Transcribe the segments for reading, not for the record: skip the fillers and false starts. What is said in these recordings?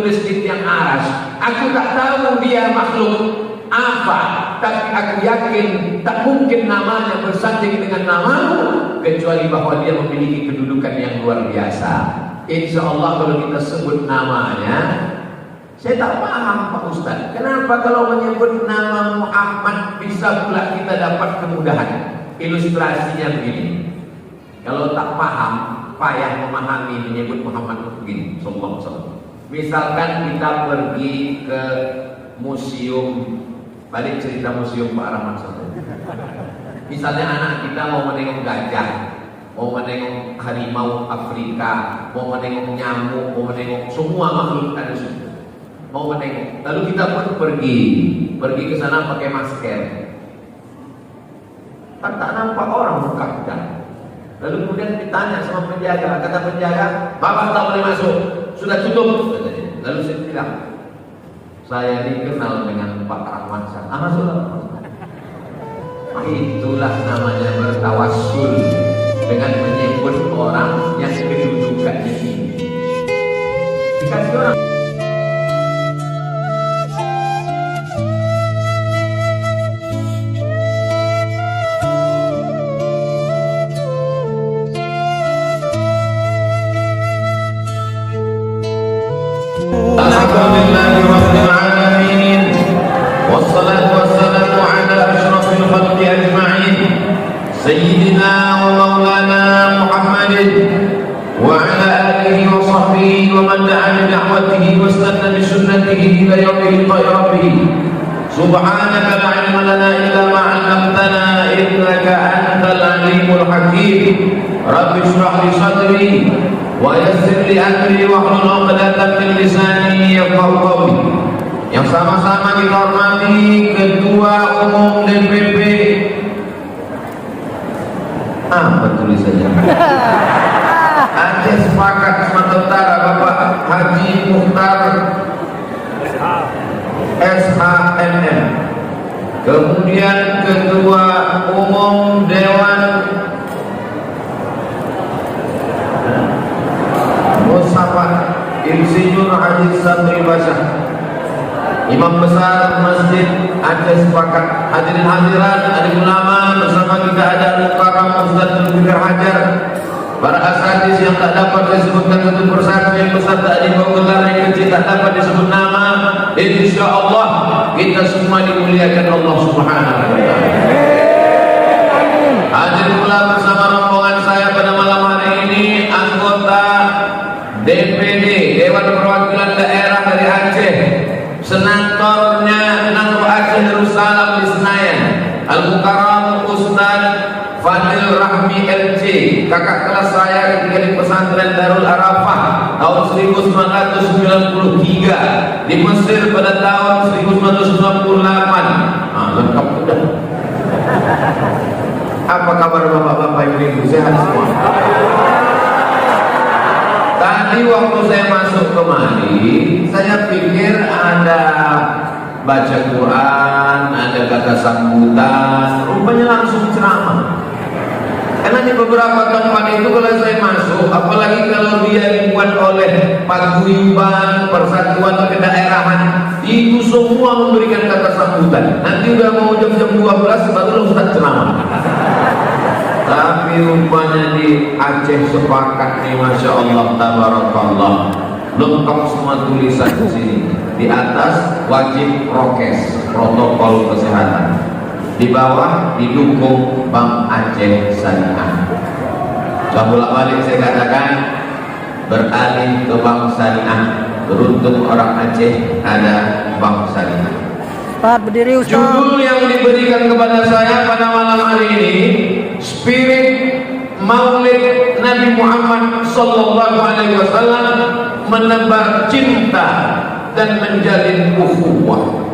menulis di tiang aras. Aku tak tahu dia makhluk apa, tapi aku yakin tak mungkin namanya bersanding dengan namamu, kecuali bahwa dia memiliki kedudukan yang luar biasa. Insya Allah kalau kita sebut namanya, saya tak paham Pak Ustaz, kenapa kalau menyebut nama Muhammad bisa pula kita dapat kemudahan? Ilustrasinya begini, kalau tak paham, payah memahami menyebut Muhammad begini, sallallahu alaihi wasallam. Misalkan kita pergi ke museum, balik cerita museum Pak Rahmat saja. Misalnya anak kita mau menengok gajah, mau menengok harimau Afrika, mau menengok nyamuk, mau menengok semua makhluk ada semua. Mau menengok, lalu kita pun pergi ke sana pakai masker. Kan tak nampak orang muka kita. Lalu kemudian ditanya sama penjaga, kata penjaga, "Bapak tak boleh masuk, sudah tutup." Lalu saya bilang, "Saya dikenal dengan Pak Rahmat Shah." Masuklah. Itulah namanya bertawassul dengan menyebut orang yang kedudukannya tinggi. Dikasih orang سيدنا ومولانا محمد وعلى آله وصحبه ومن دعا بدعوته واستنى بسنته إلى يوم لقاء ربه. سبحانك لا علم لنا إلا ما علمتنا إنك أنت العليم الحكيم. رب اشرح لي صدري ويسر لي أمري واحلل عقدة من لساني يفقهوا قولي. Yang sama-sama kita hormati Ketua Umum DPP. Apa tulisannya? Aceh Sepakat Sumatera Utara, Bapak Haji Mukhtar SHMM. Kemudian Ketua Umum Dewan Musafat Insinyur Haji Sabri Basyah, Imam Besar Masjid Aceh Sepakat. Hadirin hadirat, alim ulama, bersama kita ada Mukarram Ustaz Zulfikar Hajar, para asatidz yang tak dapat disebutkan satu persatu, yang besar tak dibawa gelar, yang kecil tak dapat disebut nama. Insya Allah kita semua dimuliakan Allah Subhanahu wa Ta'ala. Hadirin pula bersama rombongan saya pada malam hari ini, anggota DPD Dewan Perwakilan Daerah dari Aceh, senatornya Nangro Aceh Darussalam di Senayan, Al-Mukarram Ustaz Fadil Rahmi LC, kakak kelas saya ketika di pesantren Darul Arafah tahun 1993, di Mesir pada tahun 1998. Lengkap sudah. Apa kabar bapak-bapak ibu-ibu, sehat semua? Tadi waktu saya masuk kemari, saya pikir ada baca Quran, ada kata sambutan, rupanya langsung ceramah. Karena di beberapa tempat itu kalau saya masuk, apalagi kalau dia dibuat oleh paguyuban, persatuan kedaerahan, itu semua memberikan kata sambutan. Nanti udah mau jam 12 baru Ustaz ceramah. Tapi rupanya di Aceh Sepakat nih, Masya Allah, tabarakallah, lengkap semua tulisan di sini. Di atas wajib prokes, protokol kesehatan. Di bawah didukung Bank Aceh Syariah. Coba balik saya katakan, beralih ke Bank Syariah. Beruntung orang Aceh ada Bank Syariah. Ustaz, berdiri Ustaz. Judul yang diberikan kepada saya pada malam hari ini, Spirit Maulid Nabi Muhammad Sallallahu Alaihi Wasallam, menebar cinta dan menjalin ukhuwah.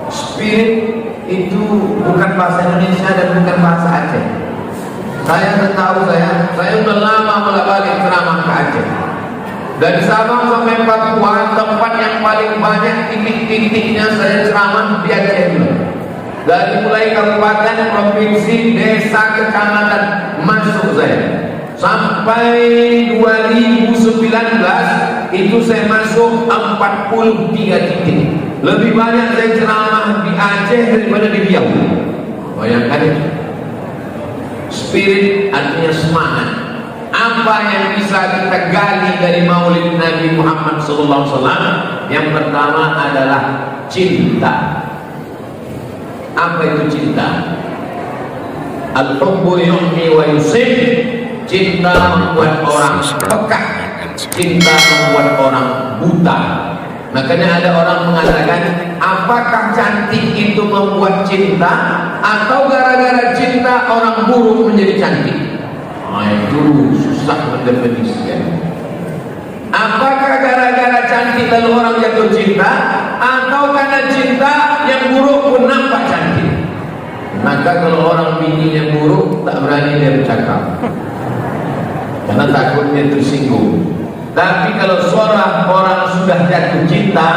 Spirit itu bukan bahasa Indonesia dan bukan bahasa Aceh. Saya tahu, saya sudah lama bolak-balik ceramah ke Aceh. Dari Sabang sampai Papua, tempat yang paling banyak titik-titiknya saya ceramah di Aceh dulu. Dari mulai kabupaten, provinsi, desa, kecamatan masuk saya. Sampai 2019 itu saya masuk 43 titik. Lebih banyak saya ceramah di Aceh daripada di Riau. Bayangkan itu. Spirit artinya semangat. Apa yang bisa kita gali dari Maulid Nabi Muhammad SAW? Yang pertama adalah cinta. Apa itu cinta? Al-hubbu yu'mi wa yusib. Cinta membuat orang peka, cinta membuat orang buta. Makanya ada orang mengatakan, apakah cantik itu membuat cinta, atau gara-gara cinta orang buruk menjadi cantik? Itu susah mendefinisikan. Apakah gara-gara cantik lalu orang jatuh cinta, atau karena cinta yang buruk pun nampak cantik? Maka kalau orang bininya buruk, tak berani dia bercakap, karena takutnya tersinggung. Tapi kalau seorang orang sudah jatuh cinta,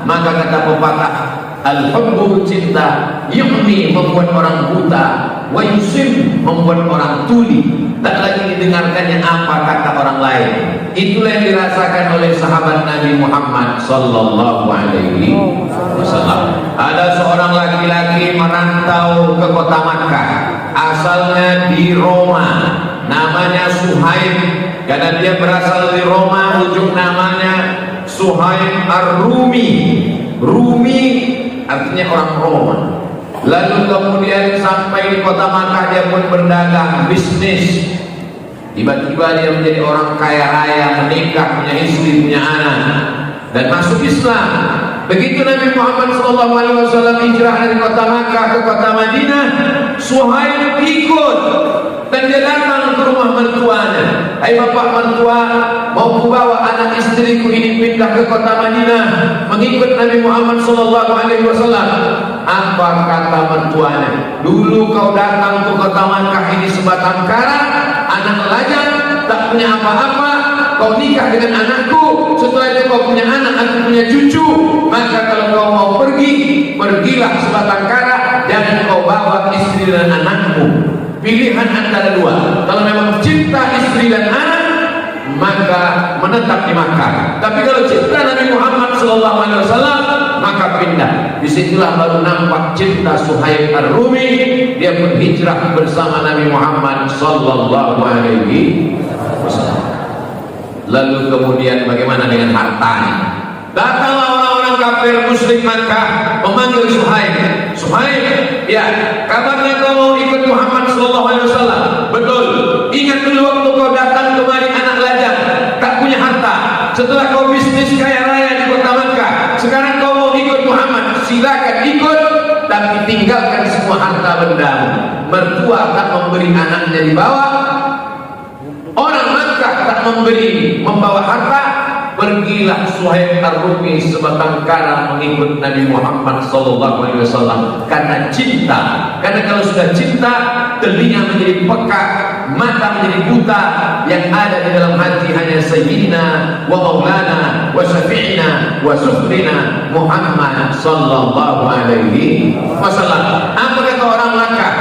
maka kata pepatah, al-hubbu cinta yu'mi membuat orang buta, wa yusim membuat orang tuli, tak lagi didengarkannya apa kata orang lain. Itulah yang dirasakan oleh sahabat Nabi Muhammad sallallahu alaihi wasallam. Ada seorang laki-laki merantau ke kota Makkah, asalnya di Roma, namanya Suhaib. Karena dia berasal dari Roma, ujung namanya Suhaib Ar-Rumi. Rumi artinya orang Roma. Lalu kemudian sampai di kota Makkah, dia pun berdagang, bisnis. Tiba-tiba dia menjadi orang kaya raya, menikah, punya istri, punya anak, dan masuk Islam. Begitu Nabi Muhammad SAW hijrah dari kota Makkah ke kota Madinah, Suhaib ikut. Dan dia datang ke rumah mertuanya. Hai bapak mertua, mau kubawa anak istriku ini pindah ke kota Madinah mengikut Nabi Muhammad SAW. Apa kata mertuanya? Dulu kau datang ke kota Makkah ini sebatang kara, anak lajang, tak punya apa-apa. Kau nikah dengan anakku, setelah itu kau punya anak, aku punya cucu. Maka kalau kau mau pergi, pergilah sebatang kara dan kau bawa istri dan anakmu. Pilihan antara dua. Kalau memang cinta istri dan anak, maka menetap di Makkah. Tapi kalau cinta Nabi Muhammad SAW, maka pindah. Disitulah baru nampak cinta Suhaib Ar-Rumi. Dia berhijrah bersama Nabi Muhammad SAW. Lalu kemudian bagaimana dengan hartanya? Datanglah orang-orang kafir musyrik Makkah memanggil Suhaib. Suhaib, ya, kabarnya kau mau ikut Muhammad SAW? Betul. Ingat dulu waktu kau datang kemari anak lajang, tak punya harta. Setelah kau bisnis kaya raya di kota Makkah, sekarang kau mau ikut Muhammad? Silakan ikut, tapi tinggalkan semua harta bendamu. Mertua tak memberi anaknya dibawa, orang Makkah tak membawa harta. Pergilah Suhaib Ar-Rumi sebatang kara mengikut Nabi Muhammad SAW karena cinta. Karena kalau sudah cinta, telinga menjadi peka, mata menjadi buta. Yang ada di dalam hati hanya Sayyidina wa Maulana wa Syafi'ina wa Sufrina Muhammad sallallahu alaihi wasallam. Apa kata orang Makkah?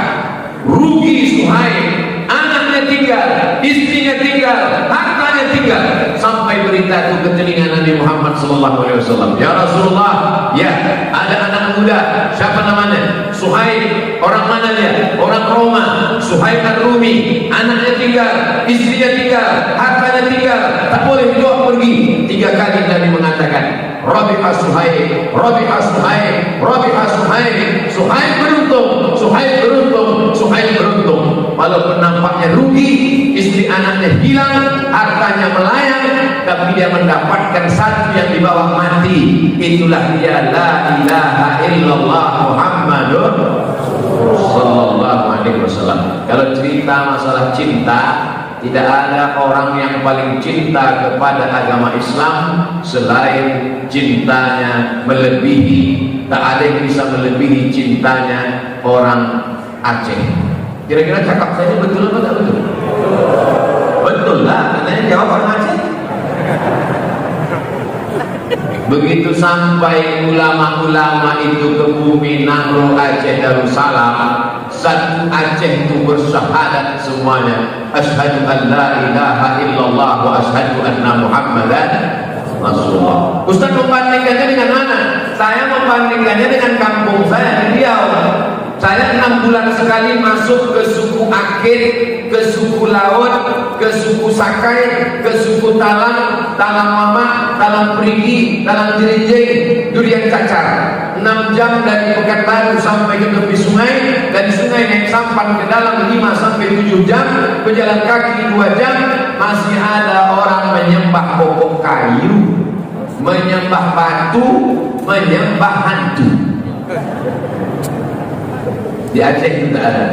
Rugi Suhaib, anaknya tinggal, istrinya tinggal, hartanya tinggal. Sampai berita itu ke telinga Nabi Muhammad SAW. Ya Rasulullah, ya, ada anak muda, siapa namanya? Suhaib. Orang mana dia? Orang Roma. Suhaib Ar-Rumi. Anaknya tinggal, istrinya tinggal, hartanya tinggal, tak boleh dibawa pergi. 3 kali Nabi mengatakan, Rabi'ah Suhaib, Rabi'ah Suhaib, Rabi'ah Suhaib. Suhaib beruntung, Suhaib beruntung, Suhaib beruntung. Walaupun nampaknya rugi, istri anaknya hilang, hartanya melayang, tapi dia mendapatkan satu yang dibawa mati. Itulah dia la ilaha illallah Muhammadur sallallahu alaihi wasallam. Kalau cerita masalah cinta, tidak ada orang yang paling cinta kepada agama Islam selain cintanya melebihi. Tak ada yang bisa melebihi cintanya orang Aceh. Kira-kira cakap saya ini betul atau tak betul? Betul lah, katanya jawab orang Aceh. Begitu sampai ulama-ulama itu ke bumi Nangro Aceh Darussalam, satu Aceh itu bersyahadat semuanya, asyhadu an la ilaha illallah wa asyhadu anna Muhammadan Rasulullah. Ustaz membandingkannya dengan mana? Saya membandingkannya dengan kampung saya di Riau. Saya 6 bulan sekali masuk ke suku Akit, ke suku Laut, ke suku Sakai, ke suku Talang, Talang Mama, Talang Perigi, Talang Jerinjing, Durian Cacar. 6 jam dari Pekanbaru sampai ke tepi sungai, dari sungai naik sampan ke dalam 5 sampai 7 jam, berjalan kaki 2 jam, masih ada orang menyembah pokok kayu, menyembah batu, menyembah hantu. Di Aceh juga ada,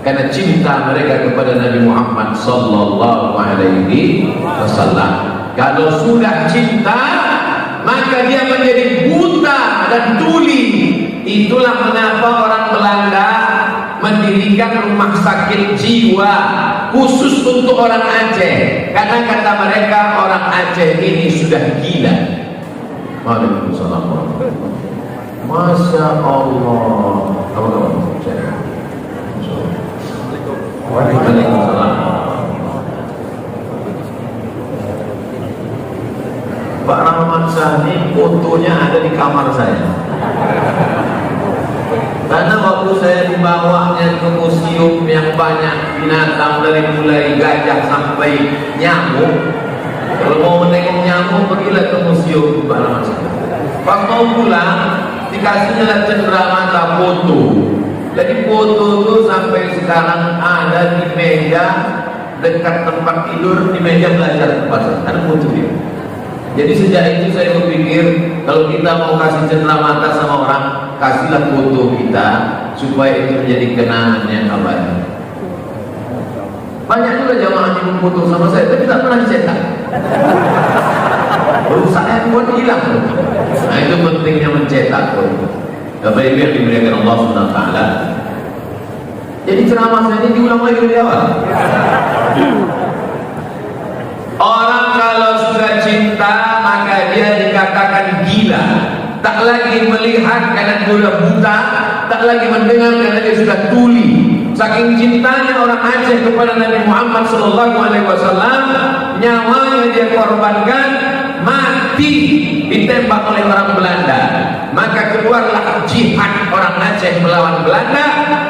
karena cinta mereka kepada Nabi Muhammad sallallahu alaihi wasallam. Kalau sudah cinta, maka dia menjadi buta dan tuli. Itulah mengapa orang Belanda mendirikan rumah sakit jiwa khusus untuk orang Aceh, karena kata mereka orang Aceh ini sudah gila. Waalaikumsalam. Masya Allah. Waalaikumsalam. Pak Rahmat Sani fotonya ada di kamar saya. Karena waktu saya dibawanya ke museum yang banyak binatang dari mulai gajah sampai nyamuk. Kalau mau menengok nyamuk, pergilah ke museum Pak Rahmat Sani. Pas mau pulang, dikasihnya cenderamata foto. Jadi foto itu sampai sekarang ada di meja dekat tempat tidur, di meja belajar tempat saya. Ada foto dia. Jadi sejak itu saya berpikir, kalau kita mau kasih cenderamata sama orang, kasihlah foto kita supaya itu menjadi kenangan yang abadi. Banyak juga jamaah yang memfoto sama saya, tapi tak pernah dicetak. Rusak handphone hilang. Nah, itu pentingnya mencetak foto. Bapak Ibu yang dimuliakan Allah Subhanahu wa taala. Jadi ceramah saya ini diulang lagi dari awal. Orang kalau sudah cinta, maka dia dikatakan gila. Tak lagi melihat karena dia sudah buta, tak lagi mendengar karena dia sudah tuli. Saking cintanya orang Aceh kepada Nabi Muhammad SAW, nyawanya dia korbankan, mati ditembak oleh orang Belanda. Maka keluarlah jihad orang Aceh melawan Belanda.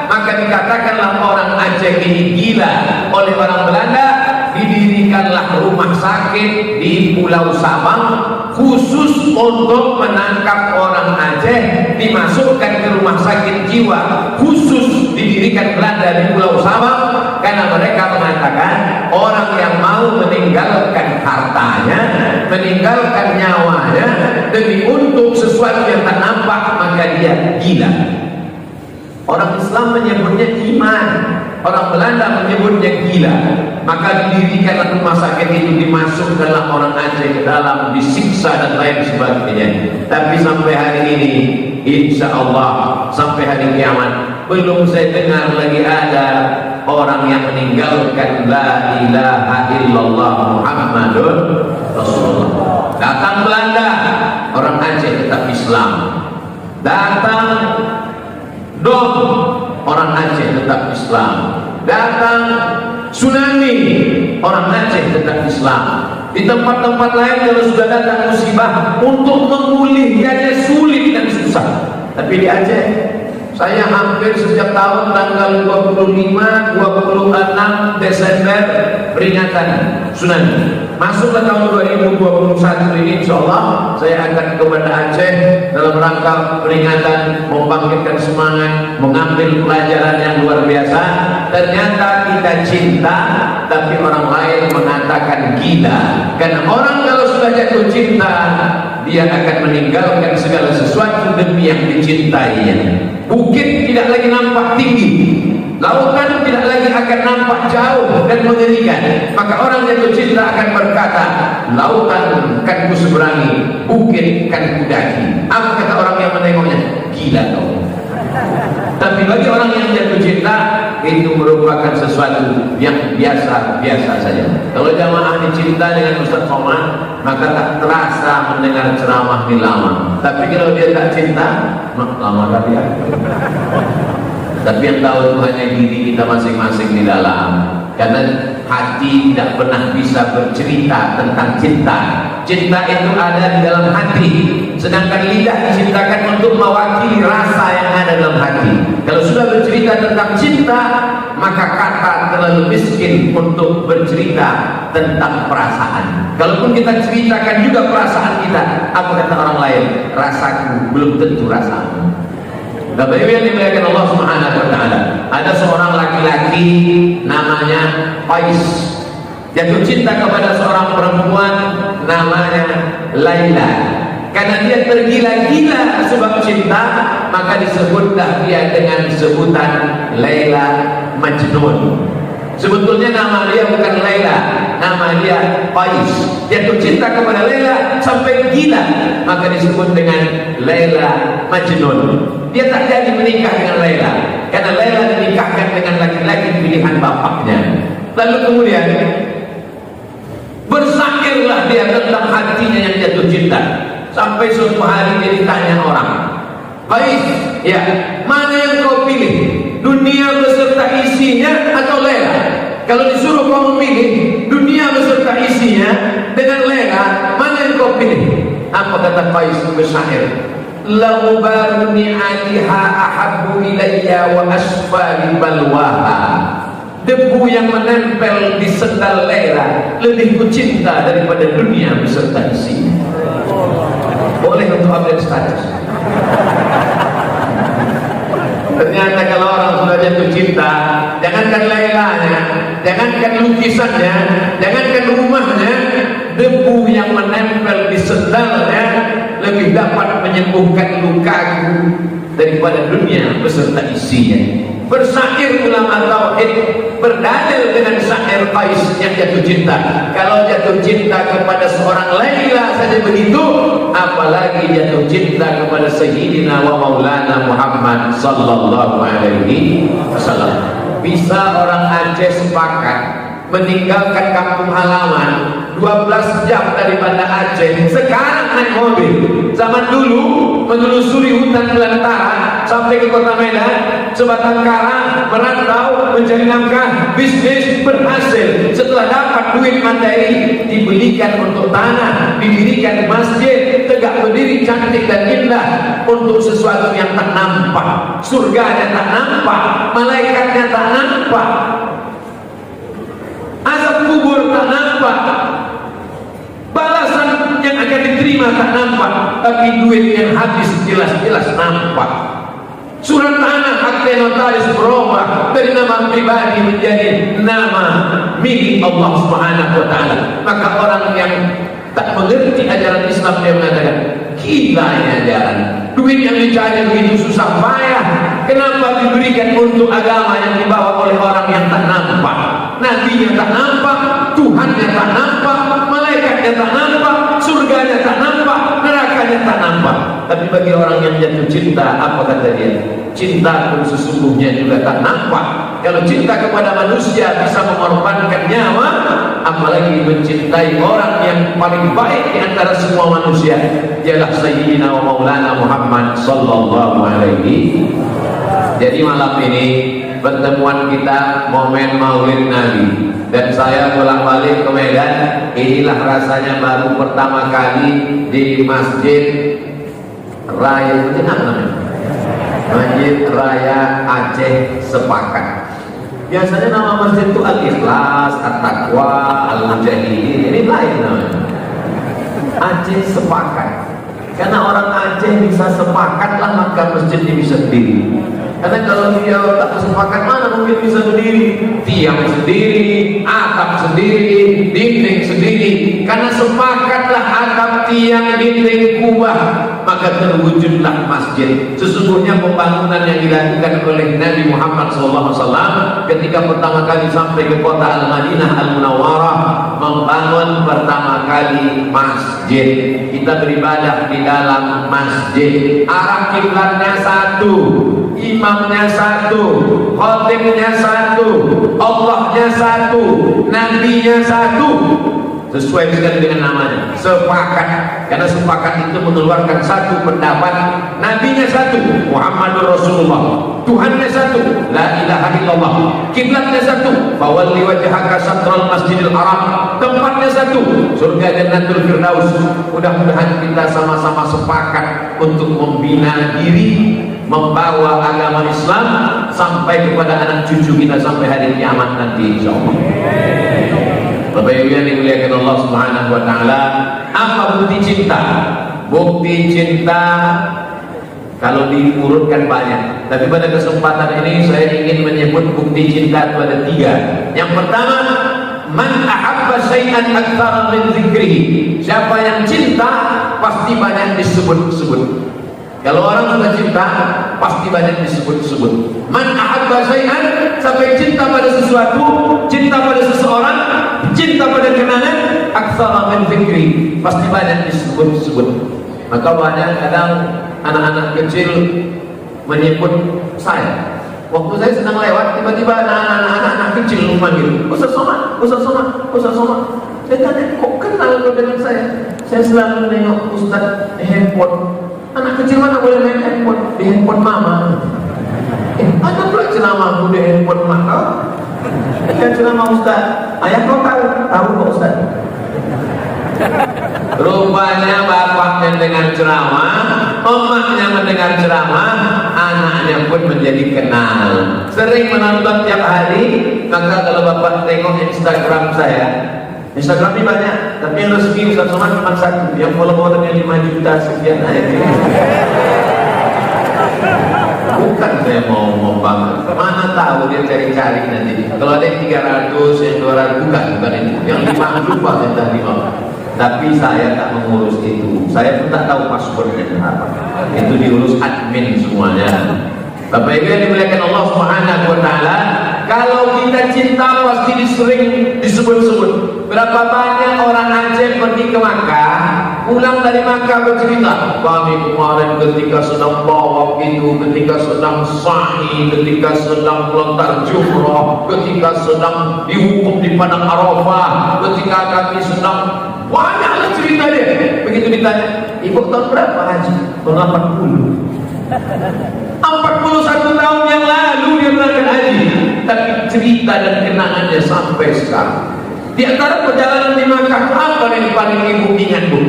Maka dikatakanlah orang Aceh ini gila oleh orang Belanda. Didirikanlah rumah sakit di Pulau Sabang khusus untuk menangkap orang Aceh, dimasukkan ke rumah sakit jiwa khusus didirikan Belanda di Pulau Sabang, karena mereka mengatakan orang yang mau meninggalkan hartanya, meninggalkan nyawanya demi untuk sesuatu yang tak nampak, maka dia gila. Orang Islam menyebutnya iman, orang Belanda menyebutnya gila. Maka didirikanlah rumah sakit itu, dimasukkanlah orang Aceh ke dalam, disiksa dan lain sebagainya. Tapi sampai hari ini, insya Allah sampai hari kiamat, belum saya dengar lagi ada orang yang meninggalkan la ilaha illallah Muhammadun Rasulullah. Datang Belanda, orang Aceh tetap Islam. Datang Dom, orang Aceh tetap Islam. Datang tsunami, orang Aceh tetap Islam. Di tempat-tempat lain kalau sudah datang musibah, untuk memulihkannya sulit dan susah. Tapi di Aceh, saya hampir setiap tahun tanggal 25, 26 Desember peringatan tsunami. Masuklah tahun 2021 ini, insyaallah saya akan ke Banda Aceh dalam rangka peringatan, membangkitkan semangat, mengambil pelajaran yang luar biasa. Ternyata kita cinta, tapi orang lain mengatakan gila. Karena orang kalau sudah jatuh cinta, dia akan meninggalkan segala sesuatu demi yang dicintainya. Bukit tidak lagi nampak tinggi, lautan tidak lagi akan nampak jauh dan mengerikan. Maka orang jatuh cinta akan berkata, lautan kan ku seberangi, bukit kan ku daki. Apa kata orang yang menengoknya? Gila kau. Tapi bagi orang yang jatuh cinta, itu merupakan sesuatu yang biasa-biasa saja. Kalau jamaah dicinta dengan Ustaz Somad, maka tak terasa mendengar ceramah ini lama. Tapi kalau dia tak cinta, lama kali ya. Tapi yang tahu itu hanya diri kita masing-masing di dalam. Karena hati tidak pernah bisa bercerita tentang cinta. Cinta itu ada di dalam hati, sedangkan lidah diciptakan untuk mewakili rasa yang ada dalam hati. Kalau sudah bercerita tentang cinta, maka kata terlalu miskin untuk bercerita tentang perasaan. Kalaupun kita ceritakan juga perasaan kita, apa kata orang lain? Rasaku belum tentu rasamu. Bapak Ibu yang dimuliakan Allah Subhanahu wa taala, ada seorang laki-laki namanya Qais, jatuh cinta kepada seorang perempuan namanya Laila. Karena dia tergila-gila sebab cinta, maka disebutlah dia dengan sebutan Laila Majnun. Sebetulnya nama dia bukan Laila, nama dia Qais. Jatuh cinta kepada Laila sampai gila, maka disebut dengan Laila Majnun. Dia tak jadi menikah dengan Laila, karena Laila dinikahkan dengan laki-laki pilihan bapaknya. Lalu kemudian bersairlah dia tentang hatinya yang jatuh cinta. Sampai suatu hari dia ditanya orang, Qais, ya, mana yang kau pilih? Dunia beserta isinya atau Laila? Kalau disuruh kau memilih dunia beserta isinya dengan Laila, mana yang kau pilih? Apa kata Qais bersair? Lau baru ni'atiha ahabbu ilayya wa asfali balwaha. Debu yang menempel di sendal Laila lebih kucinta daripada dunia beserta isinya. Boleh untuk update status. Ternyata kalau orang sudah jatuh cinta, jangankan Lailanya, jangankan lukisannya, jangankan rumahnya, debu yang menempel di sendalnya lebih dapat menyembuhkan lukaku daripada dunia beserta isinya. Bersair ulama tauhid berdalil dengan syair Qais yang jatuh cinta. Kalau jatuh cinta kepada seorang Laila saja begitu, apalagi jatuh cinta kepada Sayyidina wa Maulana Muhammad sallallahu alaihi wasallam. Bisa orang Aceh sepakat meninggalkan kampung halaman 12 jam dari Banda Aceh sekarang naik mobil. Zaman dulu menelusuri hutan belantara sampai ke kota Medan, sebatang kara, merantau, mencari nafkah, bisnis berhasil. Setelah dapat duit materi, dibelikan untuk tanah, didirikan masjid, tegak berdiri cantik dan indah untuk sesuatu yang tak nampak. Surganya tak nampak, malaikatnya tak nampak, azab kubur tak nampak, balasan yang akan diterima tak nampak, tapi duit yang habis jelas-jelas nampak. Surat tanah akte notaris berubah dari nama pribadi menjadi nama milik Allah Subhanahu wa taala. Maka orang yang tak mengerti ajaran Islam dia mengatakan, gila ini ajaran. Duit yang dicari begitu susah payah, kenapa diberikan untuk agama yang dibawa oleh orang yang tak nampak? Nabinya tak nampak, Tuhannya tak nampak, malaikatnya tak nampak, surganya tak nampak, nerakanya tak nampak. Tapi bagi orang yang jatuh cinta, apa kata dia? Cinta pun sesungguhnya juga tak nampak. Kalau cinta kepada manusia bisa mengorbankan nyawa, apalagi mencintai orang yang paling baik di antara semua manusia, ialah Sayyidina wa Maulana Muhammad sallallahu alaihi. Jadi malam ini pertemuan kita momen Maulid Nabi, dan saya bolak-balik ke Medan. Inilah rasanya baru pertama kali di Masjid Raya, Masjid Raya Aceh Sepakat. Biasanya nama masjid itu Al-Ikhlas, At-Taqwa, Al-Mujahidin. Ini lain namanya, Aceh Sepakat. Karena orang Aceh bisa sepakatlah, maka masjidnya bisa berdiri. Karena kalau dia tak sepakat, mana mungkin bisa berdiri? Tiang sendiri, atap sendiri, dinding sendiri. Karena sepakatlah atap, tiang, dinding, kubah, maka terwujudlah masjid. Sesungguhnya pembangunan yang dilakukan oleh Nabi Muhammad SAW ketika pertama kali sampai ke kota Al-Madinah Al-Munawwarah, membangun pertama kali masjid. Kita beribadah di dalam masjid. Arah kiblatnya satu, imamnya satu, khatibnya satu, Allahnya satu, nabinya satu. sesuai sekali dengan namanya, sepakat. Karena sepakat itu mengeluarkan satu pendapat, nabinya satu, Muhammadur Rasulullah, Tuhannya satu, la ilaha illallah, kiblatnya satu, fawalli wajhaka syatral masjidil haram, tempatnya satu, surga Jannatul Firdaus. Mudah-mudahan kita sama-sama sepakat untuk membina diri, membawa agama Islam sampai kepada anak cucu kita sampai hari kiamat nanti, insyaallah. Bapak Ibu yang dimuliakan Allah Subhanahu wa taala, apa bukti cinta? Bukti cinta kalau diurutkan banyak, tapi pada kesempatan ini saya ingin menyebut bukti cinta itu ada 3. Yang pertama, man ahabba syai'an aktsara min dzikrihi. Siapa yang cinta pasti banyak disebut-sebut. Kalau orang sudah cinta pasti banyak disebut-sebut. Man ahabba syai'an, sampai cinta pada sesuatu, cinta pada seseorang, cinta pada kenangan, aktsara min dzikri, pasti banyak disebut-sebut. Maka banyak kadang anak-anak kecil menyebut saya. Waktu saya sedang lewat, tiba-tiba anak-anak kecil memanggil, Ustaz Somad, Ustaz Somad, Ustaz Somad. Saya tanya, kok kenal kau dengan saya? Saya selalu nengok Ustaz di handphone. Anak kecil mana boleh main handphone? Di handphone mama. Ada pula ceramahku di handphone mama. Kan ceramah Ustaz. Ayah kau tahu? Tahu kok Ustaz. Rupanya bapaknya dengan ceramah, emaknya mendengar ceramah, anaknya pun menjadi kenal. Sering menonton tiap hari. Maka kalau bapak tengok Instagram saya, Instagram ini banyak, tapi yang resmi Ustaz Somad cuma satu, yang followernya 5 juta sekian aja. Bukan saya mau membangun, mana tahu dia cari-cari nanti. Kalau ada yang 300, yang 200, bukan itu. Yang 5 lupa yang tadi mau. Tapi saya tak mengurus itu. Saya pun tak tahu passwordnya apa. Itu diurus admin semuanya. Bapak Ibu yang dimuliakan Allah Subhanahu wa taala, kalau kita cinta pasti sering disebut-sebut. Berapa banyak orang Aceh pergi ke Makkah, pulang dari Makkah bercerita, kami kemarin ketika sedang tawaf itu, ketika sedang sa'i, ketika sedang melontar jumrah, ketika sedang dihukum di padang Arafah, ketika kami sedang, banyaklah cerita dia. Begitu ditanya, ibu tahun berapa haji? Tahun 40. 41 tahun yang lalu dia berangkat haji, tapi cerita dan kenangannya sampai sekarang. Di antara perjalanan di Makkah, apa yang paling ibu ingat, Bu?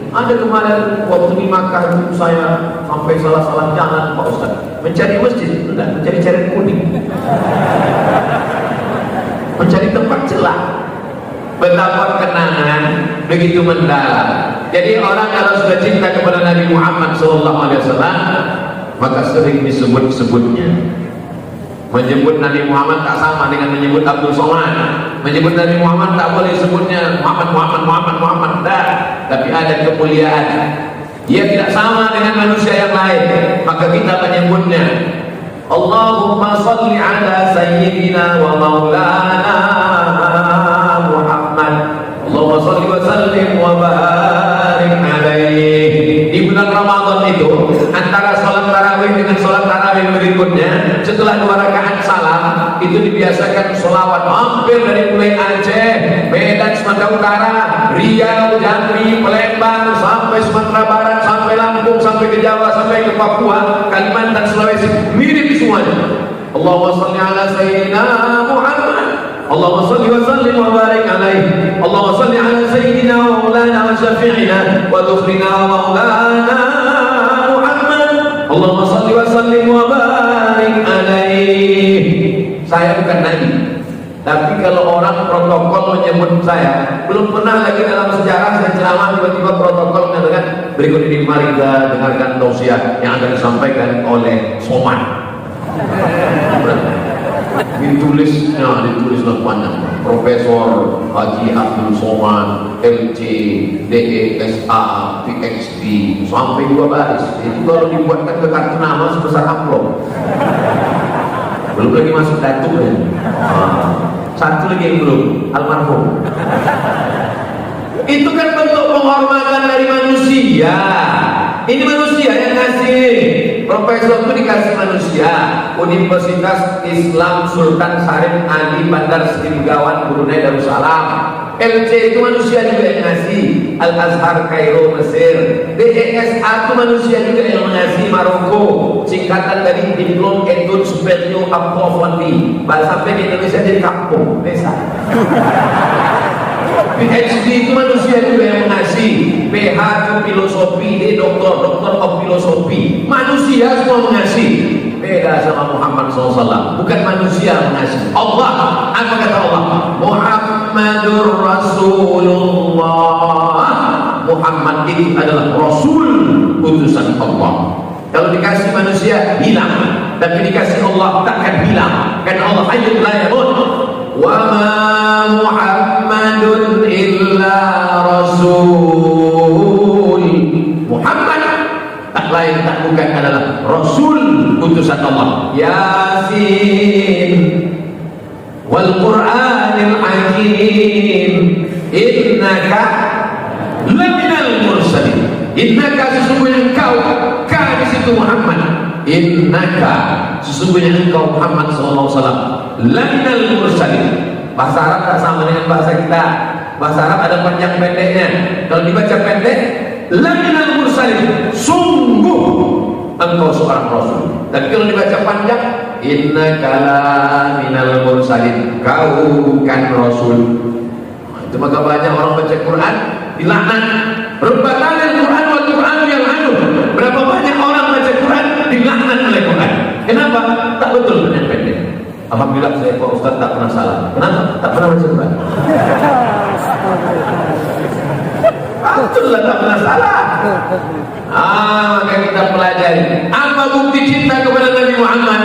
Ada kemarin waktu di Makkah itu saya sampai salah-salah jalan, Pak Ustaz, mencari masjid, enggak, mencari kuning, mencari tempat celah. Betapa kenangan begitu mendalam. Jadi orang kalau sudah cinta kepada Nabi Muhammad SAW, maka sering disebut-sebutnya. Menyebut Nabi Muhammad tak sama dengan menyebut Abdul Somad. Menyebut Nabi Muhammad tak boleh sebutnya Muhammad. Tapi ada kemuliaan. Dia tidak sama dengan manusia yang lain. Maka kita menyebutnya Allahumma salli ala sayyidina wa maulana Muhammad. Allahumma salli wa sallim wa barik alaihi. Di bulan Ramadan itu, antara sholat tarawih dengan sholat tarawih berikutnya, setelah 2 rakaat salam, itu dibiasakan sholawat hampir dari mulai Aceh, Medan, Sumatera Utara, Riau, Jambi, Palembang, sampai Sumatera Barat, sampai Lampung, sampai ke Jawa, sampai ke Papua, Kalimantan, Sulawesi, mirip semuanya. Allahumma salli ala sayyidina Muhammad, Allahumma salli wa sallim wa barik alaihi, Allahumma salli ala sayyidina wa maulana wa syafi'ina wa dhukhrina wa maulana Muhammad, Allahumma salli wa sallim wa barik alaihi. Saya bukan nabi, tapi kalau orang protokol menyebut saya, belum pernah lagi dalam sejarah saya ceramah tiba-tiba protokol mengatakan berikut ini mari kita dengarkan tausiah yang akan disampaikan oleh Somad. Ditulislah panjang, Profesor Haji Abdul Somad, LC, DESA, PhD, sampai 2 baris. Itu kalau dibuatkan ke kartu nama sebesar amplop. Belum lagi masuk datuk ya. Satu lagi yang belum, almarhum. Itu kan bentuk penghormatan dari manusia. Ini manusia yang ngasih. Profesor itu dikasih manusia. Universitas Islam Sultan Syarif Ali Bandar Sri Begawan, Brunei Darussalam. LC itu manusia juga yang ngasih, Al-Azhar Kairo Mesir. DESA itu manusia juga yang ngasih, Maroko, singkatan dari Diplom Etude Superior Approfondie. Bahasa sampai di Indonesia jadi kampung desa. PhD itu manusia juga yang ngasih, PH itu filosofi, dia doktor of filosofi. Manusia semua mengasih. Beda sama Muhammad SAW, bukan manusia mengasih. Allah, apa kata Allah? Muhammadur Rasulullah. Muhammad itu adalah Rasul, utusan Allah. Kalau dikasih manusia hilang, tapi dikasih Allah takkan hilang. Karena Allah hayyun la yamut. Wa ma Muhammadun illa Rasul. Muhammad tak lain tak bukan adalah Rasul, utusan Allah. Yasin wal Qur'anil Hakim, innaka laminal mursalin. Innaka sesungguhnya engkau, ka di situ Muhammad. Innaka sesungguhnya engkau Muhammad sallallahu alaihi wasallam laminal mursalin. Bahasa Arab tak sama dengan bahasa kita. Bahasa Arab ada panjang pendeknya. Kalau dibaca pendek, laminal mursalin, sungguh engkau seorang rasul. Dan kalau dibaca panjang, innaka laminal mursalin, kau bukan rasul. Itu maka banyak orang baca Quran dilaknat. Rebatan Al-Quran wal Quran yang anu. Berapa banyak orang baca Quran dilaknat oleh Quran. Kenapa? Tak betul pendek pendek. Alhamdulillah saya Pak Ustaz tak pernah salah. Kenapa? Tak pernah baca Quran. Betul lah, tak pernah salah. Maka kita pelajari apa bukti cinta kepada Nabi Muhammad.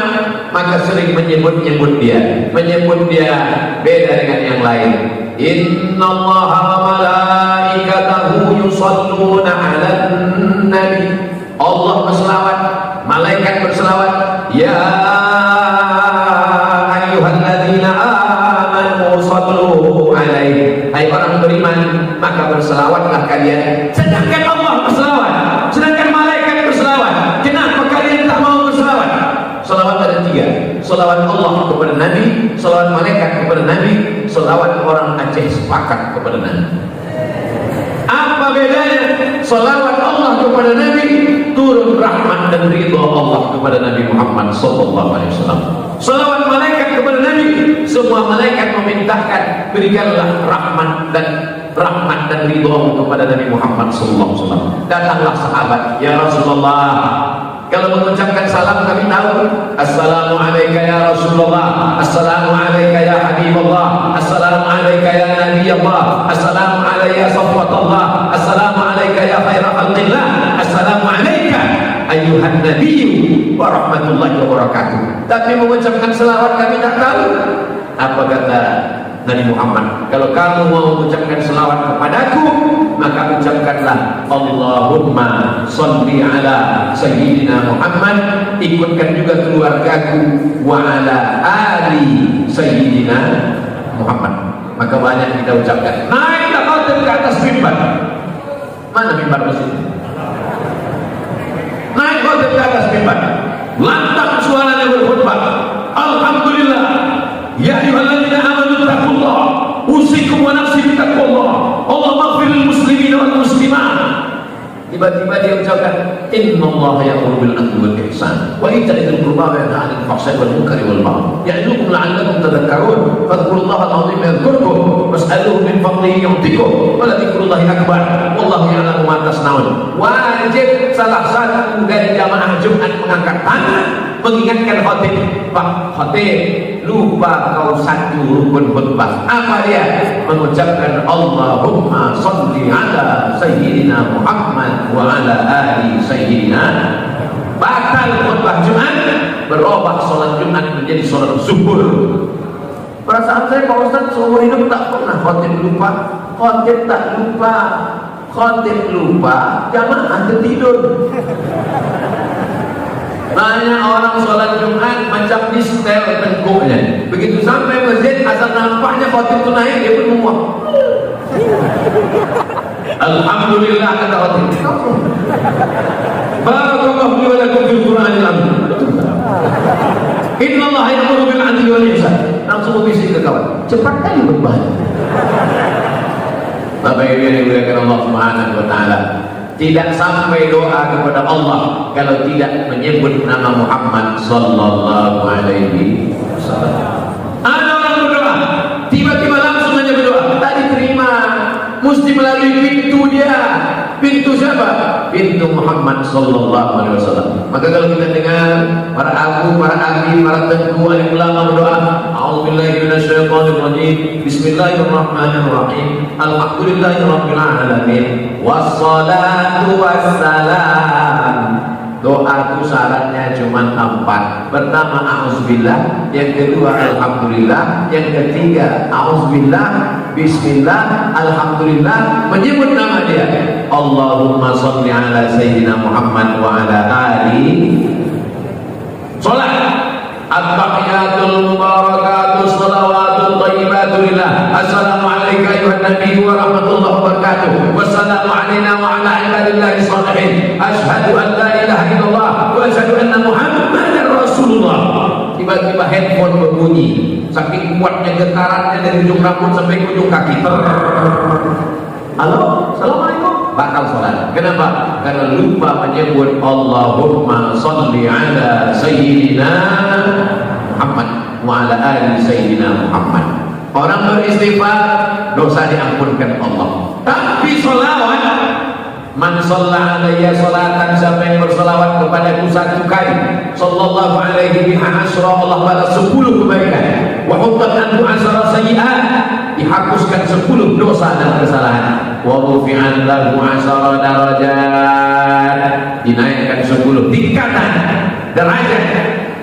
Maka sering menyebut dia beda dengan yang lain. Innallaha wa malaikatahu yusalluna 'alan nabi. Allah berselawat, malaikat berselawat. Ya ayyuhalladzina amanu sallu alaihi. Hai orang beriman, maka berselawatlah kalian. Sedangkan Allah berselawat, sedangkan malaikat berselawat. Kenapa kalian tak mau berselawat? Selawat ada 3. Selawat Allah kepada Nabi, selawat malaikat kepada Nabi, selawat orang Aceh sepakat kepada Nabi. Apa bedanya? Selawat Allah kepada Nabi, turun rahmat dan ridha Allah kepada Nabi Muhammad sallallahu alaihi wasallam. Selawat malaikat kepada Nabi, semua malaikat memintahkan berikanlah rahmat dan ridha kepada Nabi Muhammad sallallahu alaihi wasallam. Datanglah sahabat, ya Rasulullah. Kalau mengucapkan salam kami tahu, assalamu alayka ya Rasulullah, assalamu alayka ya Habibullah, assalamu alayka ya Nabiyullah, assalamu alayka ya Safwatullah, assalamu alayka ya khaira khalqillah, assalamu alayka ayyuhan nabiyyu wa rahmatullahi wa barakatuh. Tapi mengucapkan selawat kami tak tahu. Apa kata Nabi Muhammad? Kalau kamu mau mengucapkan selawat kepadaku, maka ucapkanlah Allahumma sholli ala sayyidina Muhammad, ikutkan juga keluargaku, wa ala ali sayyidina Muhammad. Maka banyak kita ucapkan. Naiklah khotib ke atas mimbar. Mana mimbar masjid? Naik khotib ke atas mimbar, lantang suaranya berkhutbah. Alhamdulillah, ya ayyuhalladzina amanu taqullah, usikum wa nafsi bittaqullah. Allah maghfir lil muslimin wal muslimat. Tiba-tiba dia ucapkan, innallaha ya'muru bil 'adli wal ihsan wa ita'i dzil qurba wa yanha 'anil fahsya'i wal munkari wal baghi ya'idukum la'allakum tadhakkarun fadhkurullaha al-'azim yadhkurkum was'aluhu min fadlihi yu'tikum wa la dzikrullahi akbar wallahu ya'lamu ma tasna'un. Wajib salah satu dari jamaah Jumat mengangkat tangan mengingatkan khotib. Pak khotib, lupa kau satu rukun khutbah. Apa dia? Mengucapkan Allahumma sholli ala sayyidina Muhammad wa ala ali sayyidina. Batal khutbah Jumat, berubah sholat Jumat menjadi sholat zuhur. Perasaan saya Pak Ustaz seumur hidup tak pernah khotib lupa. Khotib tak lupa, khotib lupa, jamaah tertidur. Banyak orang sholat Jumat macam di setel tengkuknya. Begitu sampai masjid, asal nampaknya khotib itu naik, dia pun menguap. Alhamdulillah kata khotib. Barakallahu li wa lakum fil Qur'anil azim. Innallaha ya'muru bil 'adli wal ihsan. Langsung bisik ke kawan, cepat kali berbahaya. Bapak Ibu yang dimuliakan Allah Subhanahu wa taala, tidak sampai doa kepada Allah kalau tidak menyebut nama Muhammad sallallahu alaihi wasallam. Ada orang berdoa, tiba-tiba langsung aja berdoa, tak diterima, mesti melalui pintu dia. Pintu siapa? Pintu Muhammad sallallahu alaihi wasallam. Maka kalau kita dengar para abu, para ahli, para tengku, alim ulama berdoa, a'udzubillahi minasyaitonir rajim. Bismillahirrahmanirrahim. Alhamdulillahirabbil alamin. Wassalatu wassalam. Doa itu syaratnya cuma 4. Pertama a'udzubillah, yang kedua alhamdulillah, yang ketiga a'udzubillah, bismillah, alhamdulillah, menyebut nama dia. Allahumma shalli ala sayyidina Muhammad wa ala ali. Salat at-tahiyatul mubarakatus salawatul thayyibatul lillah. Assalamu alayka ayuhan nabiy wa rahmatullahi wa barakatuh. Wassalamu alayna wa ala ibadillahi shalihin. Asyhadu an la ilaha illallah wa asyhadu anna Muhammadar Rasulullah. Tiba-tiba handphone berbunyi, saking kuatnya getarannya dari ujung rambut sampai ke ujung kaki. Halo, assalamualaikum. Batal sholat. Kenapa? Karena lupa menyebut Allahumma sholli ala sayyidina Muhammad wa ala ali sayyidina Muhammad. Orang beristighfar, dosa diampunkan Allah. Tapi sholawat, man shalla alayya sholatan, siapa yang bersolawat kepadaku 1 kali, sallallahu alaihi biha asyra, Allah balas 10 kebaikan. Wa hubbat anhu 10 sayyi'at, dihapuskan 10 dosa dan kesalahan. Wa rufi'an lahu 10 darajat, dinaikkan 10 tingkatan derajat.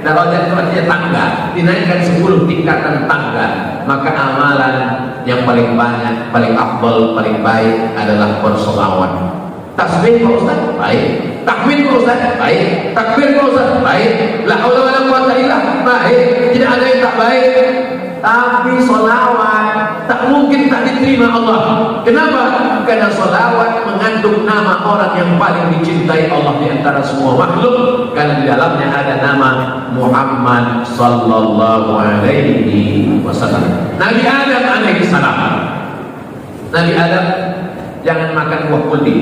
Derajat itu artinya tangga, dinaikkan 10 tingkatan tangga. Maka amalan yang paling banyak, paling afdal, paling baik adalah bersolawat. Tasbih Pak Ustaz? Baik. Takbir Pak Ustaz? Baik. Takbir Pak Ustaz? Baik. La haula wala quwwata illa billah? Baik. Tidak ada yang tak baik. Tapi solawat tak mungkin tak diterima Allah. Kenapa? Karena solawat mengandung nama orang yang paling dicintai Allah di antara semua makhluk. Karena di dalamnya ada nama Muhammad sallallahu alaihi wasallam. Nabi Adam alaihi salam. Nabi Adam jangan makan buah kuldi.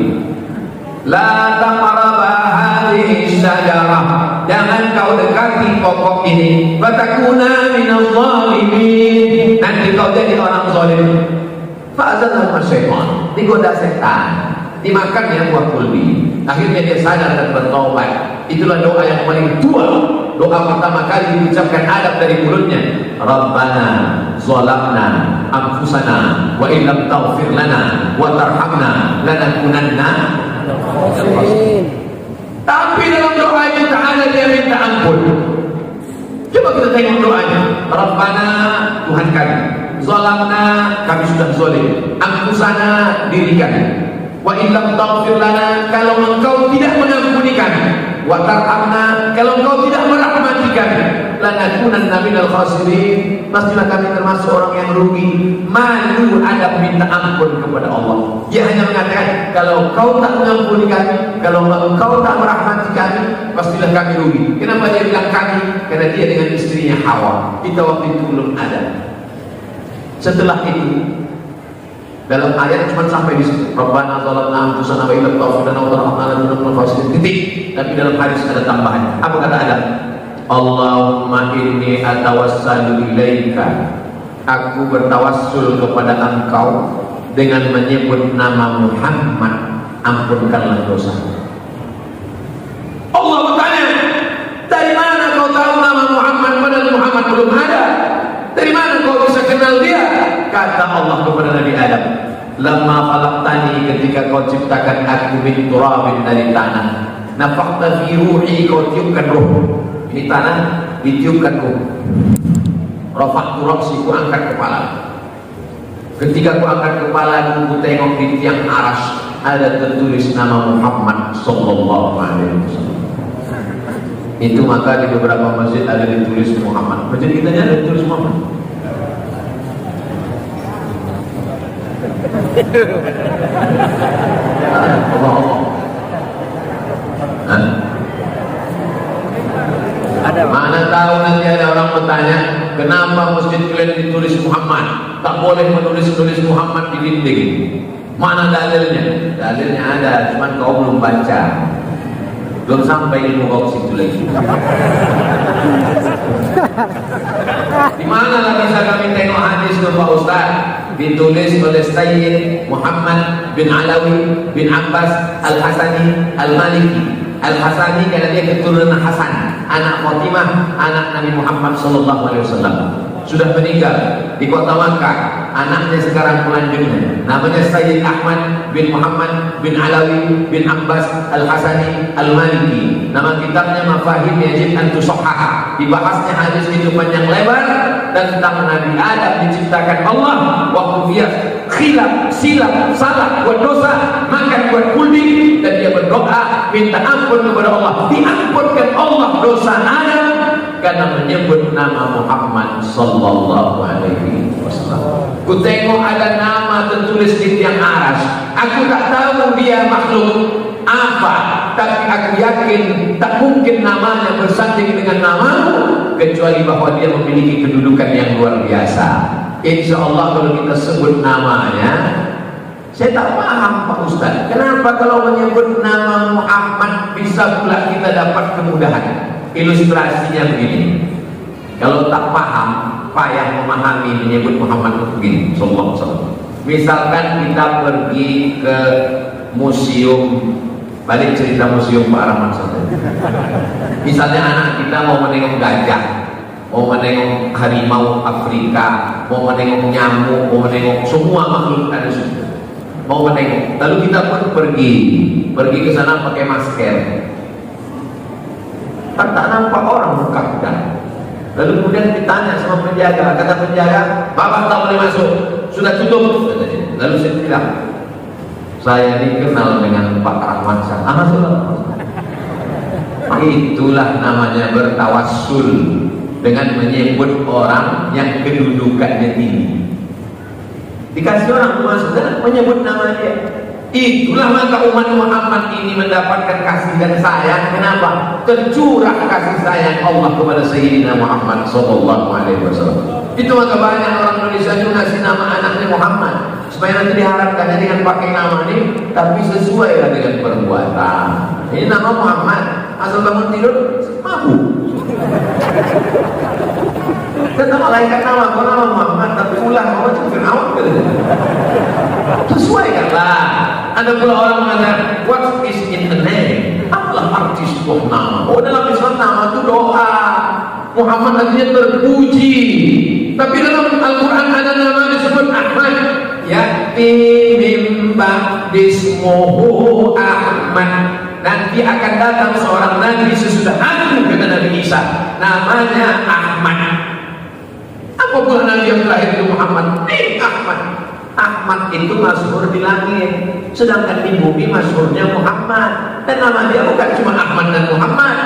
La taqraba hadhihi syajarah, jangan kau dekati pokok ini. Fatakuna minadh dhalimin, nanti kau jadi orang zalim. Fa'azallahu syaitan, digoda setan, dimakannya buah kuldi. Akhirnya dia sadar dan bertobat. Itulah doa yang paling tua. Doa pertama kali diucapkan Adam dari mulutnya. Rabbana zalamna anfusana wa illam taghfir lana wa tarhamna lanakunanna. Tapi dalam doanya Ta'ala dia minta ampun. Coba kita tengok doanya. Rabbana, Tuhan kami, zalamna, kami sudah zalim, anfusana, diri kami, wa illam taghfir lana, kalau engkau tidak mengampuni kami, wa tarhamna, kalau engkau tidak merahmati kami, lanakunanna minal khasirin, pastilah kami termasuk orang yang rugi. Malu Adam minta ampun kepada Allah. Dia hanya mengatakan, kalau kau tak mengampuni kami, kalau engkau tak merahmati kami, pastilah kami rugi. Kenapa dia bilang kami? Karena dia dengan istrinya Hawa. Kita waktu itu belum ada. Setelah itu, dalam ayat cuma sampai di situ. Rabbana zalamna anfusana wa illam taghfir lana wa tarhamna lanakunanna minal khasirin. Titik. Tapi dalam hadis ada tambahan. Apa kata Adam? Allahumma inni atawassalu ilaika, aku bertawassul kepada engkau dengan menyebut nama Muhammad, ampunkanlah dosa. Allah bertanya, dari mana kau tahu nama Muhammad padahal Muhammad belum ada? Dari mana kau bisa kenal dia? Kata Allah kepada Nabi Adam, lamma khalaqtani, ketika kau ciptakan aku min turabin, dari tanah, nafakhta fi ruhi, kau tiupkan ruh. Ini tanah, ditiupkan ruh. Rafa'tu ra'si, ku angkat kepala. Ketika ku angkat kepala, ku tengok di tiang aras ada tertulis nama Muhammad sallallahu alaihi wasallam. Itu maka di beberapa masjid ada ditulis Muhammad. Masjid kita ada ditulis Muhammad. Mana tahu nanti ada orang bertanya, kenapa masjid kalian ditulis Muhammad? Tak boleh menulis Muhammad di dinding. Mana dalilnya? Dalilnya ada, cuman kau belum baca. Belum sampai ilmu kau situ lagi. Di mana lah bisa kami tengok hadis itu Pak Ustaz? Ditulis oleh Sayyid Muhammad bin Alawi bin Abbas Al-Hasani Al-Maliki. Al-Hasani karena dia keturunan Hasan, anak Fatimah, anak Nabi Muhammad SAW. Sudah meninggal di kota Makkah. Anaknya sekarang melanjutnya, namanya Sayyid Ahmad bin Muhammad bin Alawi bin Abbas Al-Hasani Al-Maliki. Nama kitabnya Mafahim Yajib an Tusahhah. Dibahasnya hadis itu panjang lebar dan tentang Nabi Adam diciptakan Allah waktu dia khilaf, silap, salah, buat dosa, maka buat kuldi, dan dia berdoa minta ampun kepada Allah. Diampunkan Allah dosa Adam karena menyebut nama Muhammad sallallahu alaihi wasallam. Ku tengok ada nama tertulis di tiang aras. Aku tak tahu dia makhluk apa, tapi aku yakin tak mungkin namanya bersanding dengan namamu kecuali bahwa dia memiliki kedudukan yang luar biasa. Insya Allah kalau kita sebut namanya, saya tak paham Pak Ustaz, kenapa kalau menyebut nama Muhammad bisa pula kita dapat kemudahan? Ilustrasinya begini, kalau tak paham, payah memahami menyebut Muhammad itu begini, sallallahu alaihi wasallam. Misalkan kita pergi ke museum, balik cerita museum Pak Rahman saja. Misalnya anak kita mau menengok gajah, mau menengok harimau Afrika, mau menengok nyamuk, mau menengok semua makhluk ada situ, mau menengok. Lalu kita pun pergi ke sana pakai masker. Tak nampak orang buka gudang. Lalu kemudian ditanya sama penjaga, kata penjaga, "Bapak tak boleh masuk, sudah tutup." Lalu saya bilang, "Saya dikenal dengan Pak Rahman Shah." Itulah namanya bertawassul dengan menyebut orang yang kedudukannya tinggi. Dikasih orang masuk dan menyebut nama dia. Itulah maka umat Muhammad ini mendapatkan kasih dan sayang. Kenapa? Tercurah kasih sayang Allah kepada Sayyidina Muhammad sallallahu alaihi wasallam. Itu maka banyak orang Indonesia juga ngasih nama anaknya Muhammad supaya nanti diharapkan dengan pakai nama ini tapi sesuai dengan perbuatan. Ini nama Muhammad, asal bangun tidur mabuk. Kata malaikat nama, kau nama Muhammad tapi ulah kau macam Fir'aun gitu. Sesuaikanlah. Ada pula orang mengatakan, what is in the name? Apalah arti sebuah nama? Oh, dalam Islam nama itu doa. Muhammad artinya terpuji. Tapi dalam Al-Quran ada nama disebut Ahmad. Ya'ti min ba'dismuhu Ahmad. Nanti akan datang seorang nabi sesudah aku, kata Nabi Isa, namanya Ahmad. Apa pula nabi yang terakhir itu Muhammad? Ahmad. Ahmad itu masyhur di langit, sedangkan di bumi masyhurnya Muhammad. Dan nama dia bukan cuma Ahmad dan Muhammad,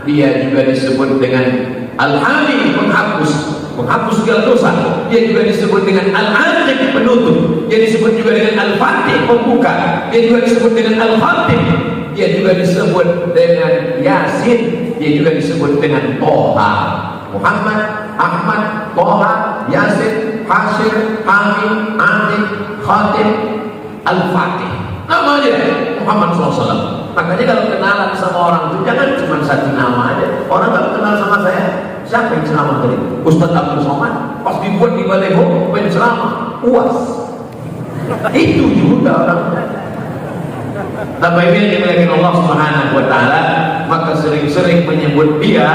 dia juga disebut dengan Al-Hadi, menghapus segala dosa. Dia juga disebut dengan Al-Aqiq, penutup. Dia disebut juga dengan Al-Fatih, pembuka. Dia juga disebut dengan Al-Fatih. Dia juga disebut dengan Yasin. Dia juga disebut dengan Toha. Muhammad, Ahmad, Toha, Yasin, Hasir, Hamid, Atik, Khatib, Al-Fatih. Namanya Muhammad SAW. Makanya kalau kenalan sama orang itu jangan cuma satu nama aja. Orang nggak kenal sama saya, siapa yang ceramah tadi? Ustadz Abdul Somad. Pas dibuat di baleho penceramah, puas. Itu juga orang. Tapi ini dimuliakan Allah Subhanahu wa taala, maka sering-sering menyebut dia,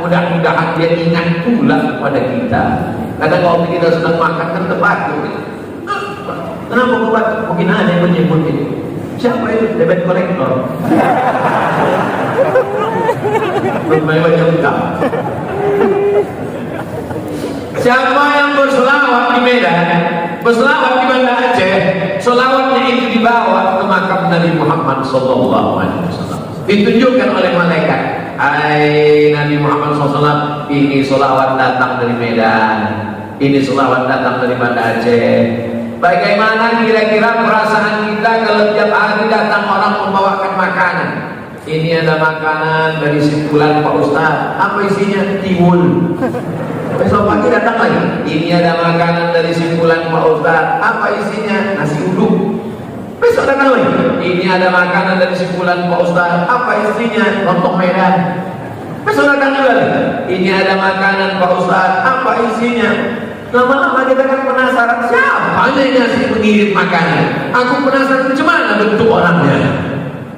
mudah-mudahan dia ingat pula kepada kita. Kadang kalau kita sedang makan kan terbatuk. Kenapa buat? Mungkin ada yang menyebut ini. Siapa itu? Debit kolektor. Bermain baca utang. Siapa yang berselawat di Medan, berselawat di Banda Aceh, selawatnya itu dibawa ke makam Nabi Muhammad sallallahu alaihi wasallam. Ditunjukkan oleh malaikat, "Hai Nabi Muhammad SAW, ini selawat datang dari Medan, ini selawat datang dari Banda Aceh." Bagaimana kira-kira perasaan kita kalau tiap hari datang orang membawakan makanan? Ini ada makanan dari simpulan Pak Ustaz. Apa isinya? Tiwul. Besok pagi datang lagi. Ini ada makanan dari simpulan Pak Ustaz. Apa isinya? Nasi uduk. Besok datang lagi, ini ada makanan dari sebulan Pak Ustaz, apa istrinya? Lontong Medan. Besok datang juga lagi, ini ada makanan Pak Ustaz, apa isinya? Lama-lama kita kan penasaran, siapa yang ngasih mengirim makanan? Aku penasaran macam mana bentuk orangnya.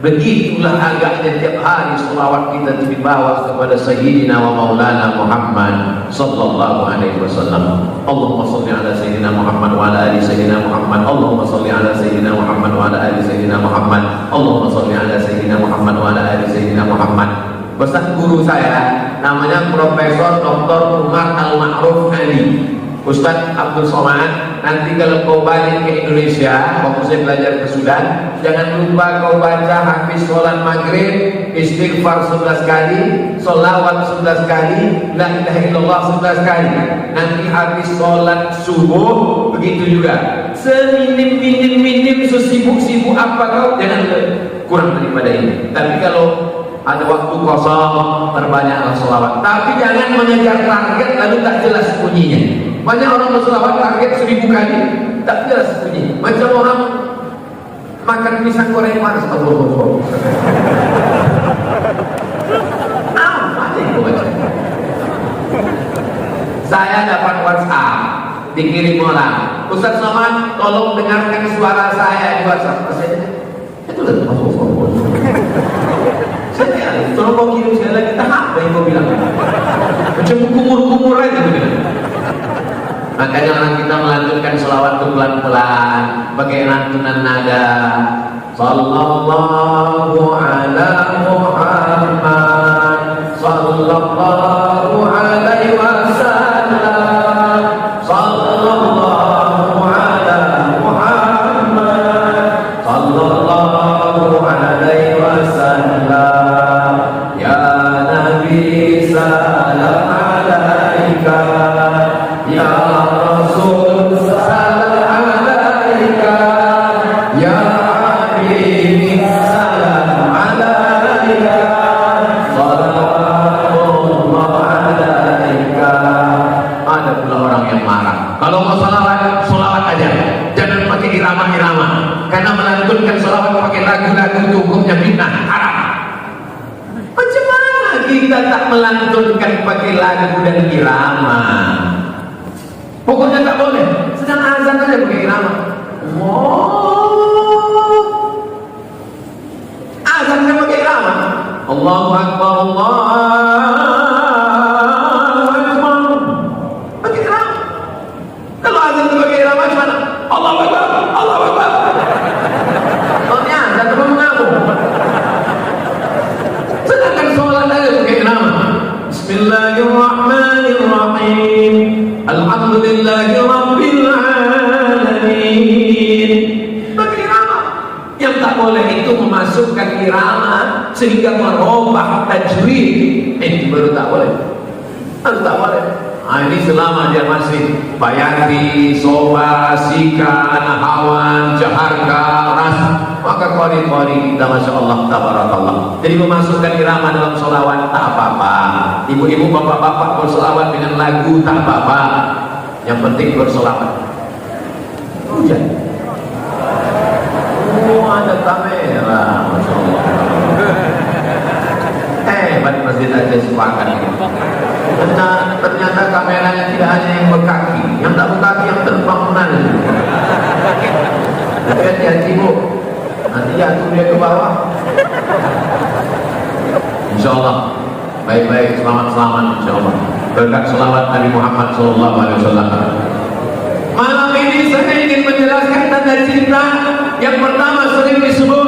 Begitulah agaknya tiap hari selawat kita dibawa kepada Sayyidina wa Maulana Muhammad sallallahu alaihi wasallam. Allahumma salli ala Sayyidina Muhammad wa ala ali Sayyidina Muhammad. Allahumma salli ala Sayyidina Muhammad wa ala ali Sayyidina Muhammad. Allahumma salli ala Sayyidina Muhammad wa ala ali Sayyidina Muhammad. Pesan guru saya namanya Profesor Dr. Umar Al-Ma'ruf Ali, Ustaz Abdul Somad. Nanti kalau kau balik ke Indonesia, kau mesti belajar ke Sudan, jangan lupa kau baca habis sholat maghrib istighfar 11 kali, sholawat 11 kali, la ilaha illallah 11 kali. Nanti habis sholat subuh begitu juga. Seminim sesibuk-sibuk apa kau, jangan kurang daripada ini. Tapi kalau ada waktu kosong, perbanyaklah sholawat. Tapi jangan mengejar target lalu tak jelas bunyinya. Banyak orang berselawat target 1000 kali, tak jelas bunyi. Macam orang makan pisang goreng panas. Apa itu baca? Saya dapat WhatsApp, dikirim orang, Ustaz Somad, tolong dengarkan suara saya di WhatsApp. Itu lah saya tolong kau kirim sekali lagi, tak apa yang kau bilang. Macam kumur-kumur aja begitu. Makanya orang kita melanjutkan selawat itu pelan-pelan, pakai lantunan nada. Sallallahu ala Muhammad, sallallahu alaihi wasallam, sallallahu ala Muhammad, sallallahu alaihi wasallam. Ya Nabi salam alaika, ya Rasul salam alaika, ya Habib salam alaika, sallallahu alaika. Ada pula orang yang marah kalau mau salawat, salawat aja, jangan pakai irama-irama, karena melantunkan salawat pakai lagu-lagu itu hukumnya bid'ah, haram. Macam mana kita tak melantunkan pakai lagu dan irama? Pokoknya tak boleh. Sedang azan aja pakai irama. Azan kan pakai irama. Allahu Akbar, Allahu Akbar. Pakai irama. Kalau azan pakai irama gimana? Allahu Akbar, Allahu Akbar. Soalnya azan itu mengaku. Sedangkan sholat aja pakai irama. Bismillahirrahmanirrahim. Alhamdulillahi Rabbil Alamin. Pakai irama. Yang tak boleh itu memasukkan irama sehingga merubah tajwid. Itu baru tak boleh. Itu tak boleh. Nah, ini selama dia masih bayati, soba, sika, nahawan, jaharka, ras, maka qari-qari kita Masya Allah, tabarakallah. Jadi memasukkan irama dalam sholawat tak apa-apa. Ibu-ibu, bapak-bapak bersolawat dengan lagu tak apa-apa. Yang penting bersolawat. Hujan. Oh, ada kamera, Masya Allah. Hebat masjid aja sepakat. Ternyata kameranya tidak hanya yang berkaki, yang tak berkaki yang terbang menang. Tapi hati-hati bu, nanti jatuh dia ke bawah. Insya Allah baik-baik, selamat-selamat insya Allah. Berkat selawat Nabi Muhammad SAW. Malam ini saya ingin menjelaskan tanda cinta. Yang pertama sering disebut,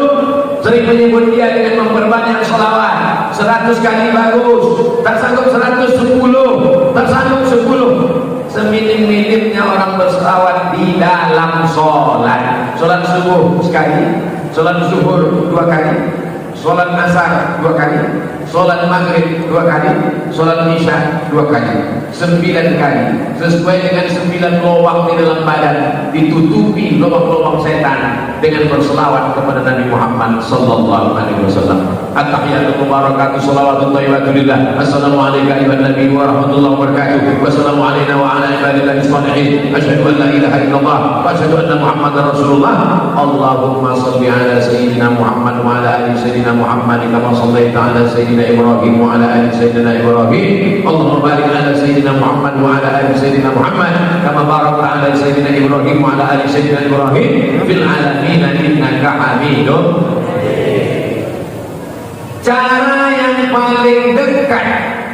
sering menyebut dia dengan memperbanyak selawat. 100 kali bagus, tak sanggup 110, tak sanggup 10. Seminim-minimnya orang berselawat di dalam sholat. Sholat subuh sekali, sholat zuhur 2 kali, sholat asar 2 kali, sholat maghrib 2 kali, sholat isya 2 kali. 9 kali, sesuai dengan 9 lubang di dalam badan, ditutupi lubang-lubang setan dengan berselawat kepada Nabi Muhammad sallallahu alaihi wasallam. At-tahiyatu mubarakatuh shalawatun thayyibatu lillah. Assalamu alayka ayyuhan nabiy wa rahmatullahi wa barakatuh. Wassalamu alayna wa ala ibadillahi sholihin. Asyhadu an la ilaha illallah wa asyhadu anna Muhammadar Rasulullah. Allahumma shalli ala sayyidina Muhammad wa ala ali sayyidina Muhammad kama shallaita ala sayyidina Ibrahim wa ala ali sayyidina Ibrahim. Allahumma barik ala sayyidina Muhammad wa ala ali sayyidina Muhammad kama barakta ala sayyidina Ibrahim wa ala ali sayyidina Ibrahim fil alamin innaka Hamidum. Cara yang paling dekat,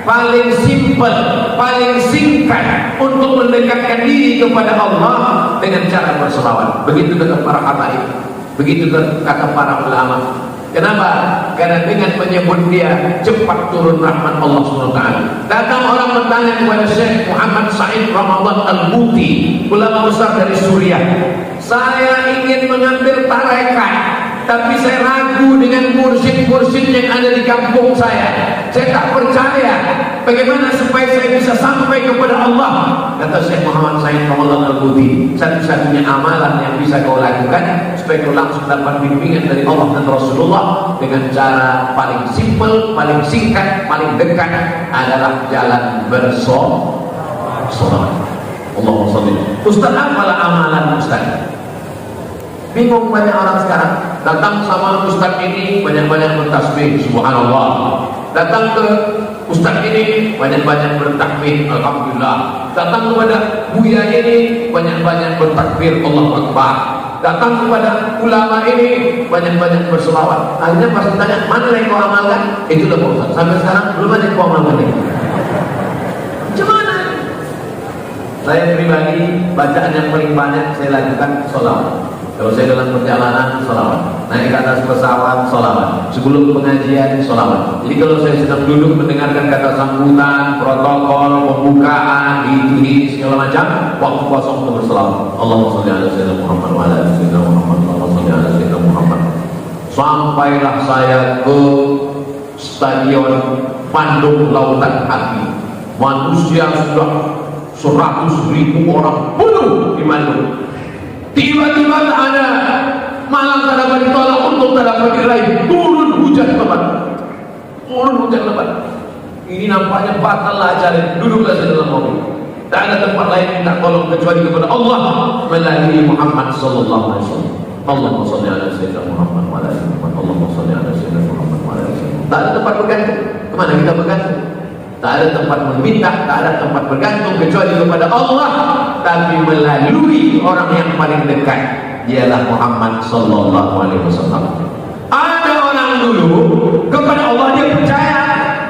paling simpel, paling singkat untuk mendekatkan diri kepada Allah dengan cara berselawat. Begitu kata para habaib, begitu kata para ulama. Kenapa? Karena dengan menyebut dia cepat turun rahmat Allah SWT. Datang orang bertanya kepada Syekh Muhammad Said Ramadan Al-Muti, ulama besar dari Suriah. Saya ingin mengambil tarekat, tapi saya ragu dengan mursyid-mursyid yang ada di kampung saya. Saya tak percaya. Bagaimana supaya saya bisa sampai kepada Allah? Kata Syekh Muhammad Said Ramadan Al-Muti, satu-satunya amalan yang bisa kau lakukan supaya kau langsung dapat bimbingan dari Allah dan Rasulullah dengan cara paling simpel, paling singkat, paling dekat adalah jalan bersolawat. Allahumma shalli. Ustaz, apalah amalan Ustaz? Bingung banyak orang sekarang. Datang sama ustaz ini banyak-banyak bertasbih subhanallah. Datang ke ustaz ini banyak-banyak bertakbir alhamdulillah. Datang kepada buya ini banyak-banyak bertakbir Allahu Akbar. Datang kepada ulama ini banyak-banyak berselawat. Akhirnya pas ditanya, mana yang kau amalkan? Itulah Pak Ustaz. Sampai sekarang belum ada yang kau amalkan itu. Gimana? Saya pribadi bacaan yang paling banyak saya lakukan sholawat. Kalau saya dalam perjalanan, sholawat. Naik ke atas pesawat, sholawat. Sebelum pengajian, sholawat. Jadi kalau saya sedang duduk mendengarkan kata sambutan, protokol, pembukaan, ini segala macam, waktu kosong untuk berselawat. Allahumma sholli ala sayyidina Muhammad wa ala ali sayyidina Muhammad. Allahumma sholli ala sayyidina Muhammad. Sampailah saya ke stadion Bandung Lautan Hati. Manusia sudah 100.000 orang penuh di Bandung. Tiba-tiba tak ada malam tak dapat ditolak, untuk tak dapat diraih, turun hujan lebat. Turun hujan lebat. Ini nampaknya batal lah acara. Duduklah saya dalam mobil. Tak ada tempat lain minta tolong kecuali kepada Allah melalui Muhammad sallallahu alaihi wasallam. Allahumma shalli ala sayyidina Muhammad wa ala ali Muhammad. Allahumma shalli ala sayyidina Muhammad wa ala ali Muhammad. Tak ada tempat bergantung. Kemana kita bergantung? Tak ada tempat meminta, tak ada tempat bergantung kecuali kepada Allah, tapi melalui orang yang paling dekat, dialah Muhammad sallallahu alaihi wasallam. Ada orang dulu kepada Allah dia percaya,